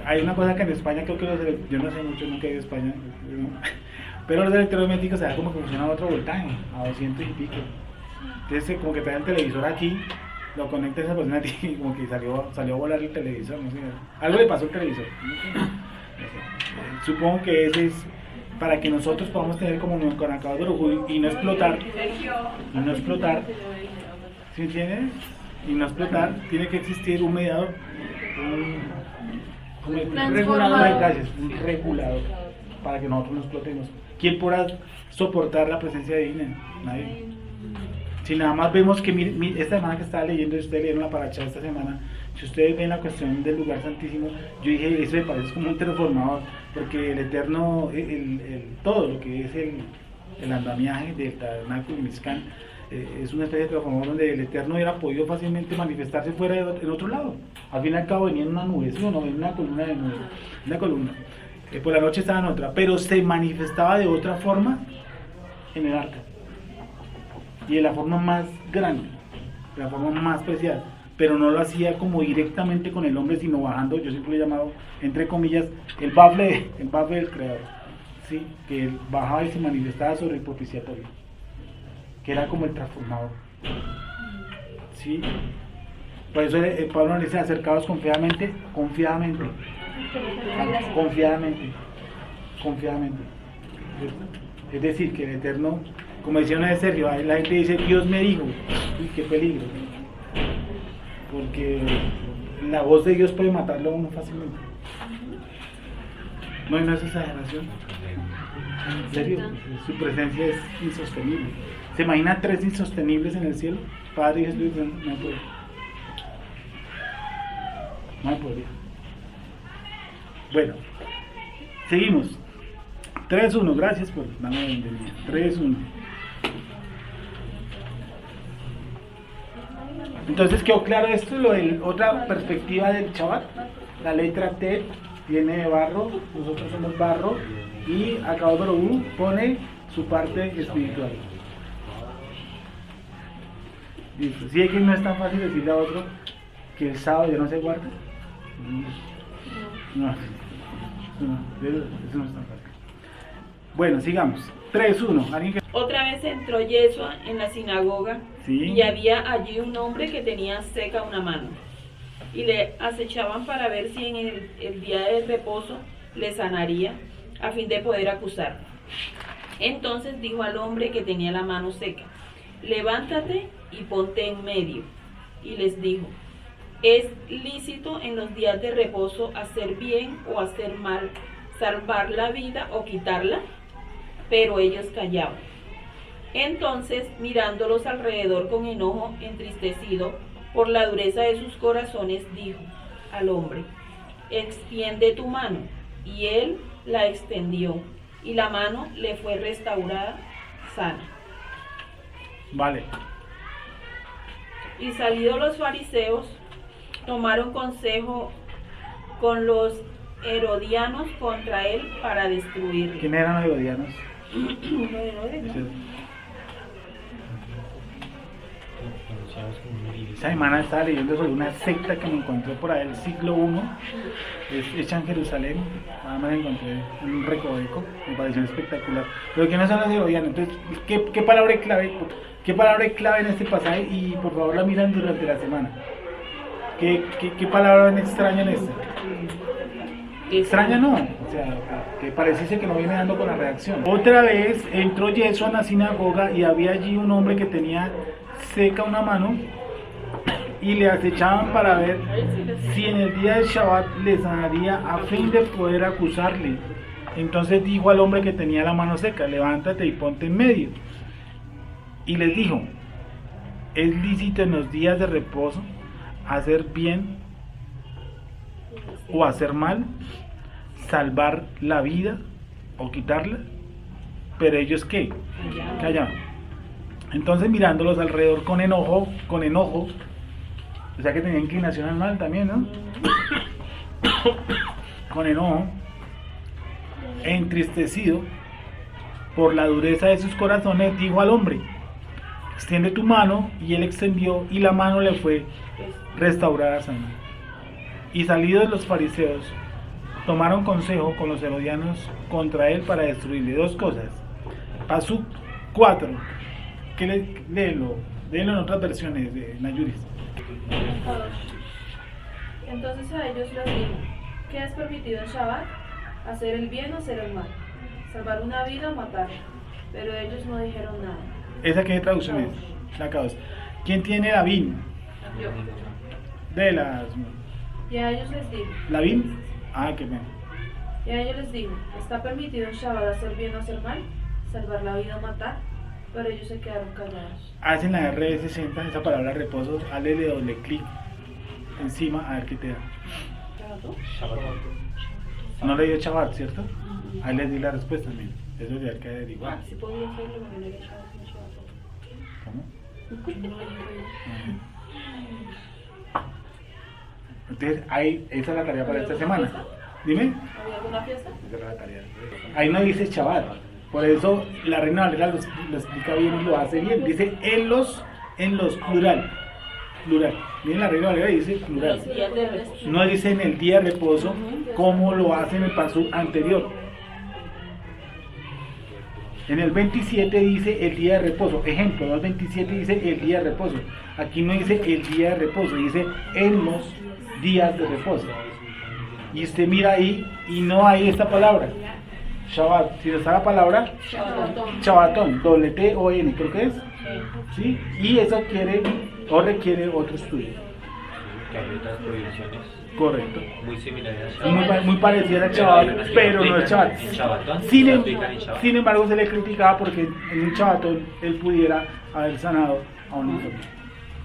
Speaker 1: Hay una cosa que en España creo que yo no sé mucho, nunca he ido a España, pero los electrodomésticos se da como que funciona a otro voltaje, a 200 y pico. Entonces como que trae el televisor aquí, lo conecta a esa persona y como que salió a volar el televisor, no sé, algo le pasó al televisor. Supongo que ese es para que nosotros podamos tener comunión con el Kadosh Baruj Hu y no explotar, ¿sí entiendes? Y no explotar, tiene que existir un mediador, un regulador para que nosotros no explotemos. ¿Quién podrá soportar la presencia divina? Nadie. Si nada más vemos que esta semana que estaba leyendo, ustedes leyeron la paracha esta semana, si ustedes ven la cuestión del lugar santísimo, yo dije, eso me parece como un transformador, porque el Eterno, todo lo que es el andamiaje del tabernáculo y Mizcán, es una especie de transformador donde el Eterno hubiera podido fácilmente manifestarse fuera en otro lado. Al fin y al cabo venía en una nube, ¿sí o no? En una columna de nube, una columna. Por la noche estaba en otra, pero se manifestaba de otra forma en el arca. Y de la forma más grande, de la forma más especial, pero no lo hacía como directamente con el hombre, sino bajando, yo siempre lo he llamado, entre comillas, el bafle del Creador, ¿sí? Que él bajaba y se manifestaba sobre el propiciatorio, que era como el transformador, ¿sí? Por eso Pablo nos dice, acercados confiadamente, es decir, que el Eterno, como decía una vez Sergio, la gente dice, Dios me dijo, uy, qué peligro, porque la voz de Dios puede matarlo a uno fácilmente. No es exageración, en serio, su presencia es insostenible. ¿Se imagina 3 insostenibles en el cielo? Padre y Espíritu Santo, no puede. No podría. Bueno, seguimos. 3-1, gracias por darme la bienvenida. 3-1. Entonces quedó claro esto, otra perspectiva del Shabbat. La letra T viene de barro, nosotros somos barro, y Akadosh Baruj Hu pone su parte espiritual. Listo. ¿Sí es que no es tan fácil decirle a otro que el sábado ya no se guarda? No, eso no es tan fácil. Bueno, sigamos. 3-1. ¿Alguien que...
Speaker 2: Otra vez entró Yeshua en la sinagoga,
Speaker 1: Sí.
Speaker 2: y había allí un hombre que tenía seca una mano. Y le acechaban para ver si en el día de reposo le sanaría, a fin de poder acusarlo. Entonces dijo al hombre que tenía la mano seca: levántate y ponte en medio. Y les dijo: ¿es lícito en los días de reposo hacer bien o hacer mal, salvar la vida o quitarla? Pero ellos callaban. Entonces, mirándolos alrededor con enojo, entristecido por la dureza de sus corazones, dijo al hombre: extiende tu mano. Y él la extendió, y la mano le fue restaurada sana.
Speaker 1: Vale.
Speaker 2: Y salidos los fariseos, tomaron consejo con los herodianos contra él para destruirlo.
Speaker 1: ¿Quién eran los herodianos? Esta semana estaba leyendo sobre una secta que me encontré por ahí del siglo I, es hecha en Jerusalén, nada más la encontré en un recoveco, me pareció espectacular. Pero que no son los herodianos. Entonces, ¿qué palabra es clave? ¿Qué palabra es clave en este pasaje? Y por favor la miran durante la semana. ¿Qué palabra extraña en esta? Extraña no, o sea, que pareciese que no viene dando con la reacción. Otra vez entró Yeshua en la sinagoga y había allí un hombre que tenía seca una mano y le acechaban para ver si en el día del Shabbat le sanaría, a fin de poder acusarle. Entonces dijo al hombre que tenía la mano seca: levántate y ponte en medio. Y les dijo: ¿es lícito en los días de reposo hacer bien o hacer mal, salvar la vida o quitarla? Pero ellos ¿qué? Callaban. Entonces, mirándolos alrededor con enojo, o sea que tenía inclinación al mal también, ¿no? Con enojo, entristecido por la dureza de sus corazones, dijo al hombre: extiende tu mano. Y él extendió, y la mano le fue restaurada sana. Y salidos los fariseos, tomaron consejo con los herodianos contra él para destruirle. Dos cosas. Pasuk 4, que léelo en otras versiones de Nayuris.
Speaker 3: Entonces a ellos les dijo: ¿qué es permitido en Shabbat? ¿Hacer el bien o hacer el mal? ¿Salvar una vida o matarla? Pero ellos no dijeron nada.
Speaker 1: ¿Esa qué traducción es? La causa. ¿Quién tiene la vin?
Speaker 3: Yo.
Speaker 1: De las...
Speaker 3: Y a ellos les dijo:
Speaker 1: ¿La vin? Ah, qué bien.
Speaker 3: Y a ellos les dijo: ¿está permitido en Shabbat hacer bien o hacer mal? ¿Salvar la vida o matar? Pero ellos se quedaron callados.
Speaker 1: Hacen la R60, esa palabra reposo, hazle doble clic encima a ver qué te da. No le dio Shabbat, ¿cierto? Ahí les di la respuesta, miren. Eso es de que averiguar.
Speaker 2: Si podía hacerlo, me hubiera echado mucho.
Speaker 1: ¿Cómo? Entonces, esa es la tarea para esta semana. Dime.
Speaker 3: ¿Había alguna fiesta?
Speaker 1: Esa es la tarea. Ahí no dice Shabbat. Por eso la Reina Valera lo explica bien y lo hace bien. Dice en los plural. Miren, la Reina Valera dice plural. No dice en el día de reposo como lo hace en el paso anterior. En el 27 dice el día de reposo. Ejemplo, el 27 dice el día de reposo. Aquí no dice el día de reposo, dice en los días de reposo. Y usted mira ahí y no hay esta palabra. Shabbat, si no está la palabra Shabbatón, doble T-O-N, creo que es. ¿Sí? Y eso quiere o requiere otro estudio.
Speaker 12: Que hay otras prohibiciones.
Speaker 1: Correcto.
Speaker 12: Muy similares a Shabbat.
Speaker 1: Muy parecida a Shabbat, pero no es Shabbat. Sin embargo, se le criticaba porque en un Shabbatón él pudiera haber sanado a un enfermo.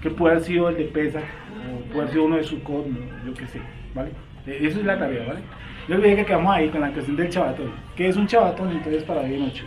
Speaker 1: Que puede haber sido el de Pesach, o puede haber sido uno de Sukkot, yo qué sé, ¿vale? Eso es la tarea, ¿vale? Yo le dije que quedamos ahí con la cuestión del Shabbatón. ¿Qué es un Shabbatón? Entonces, para hoy en 8.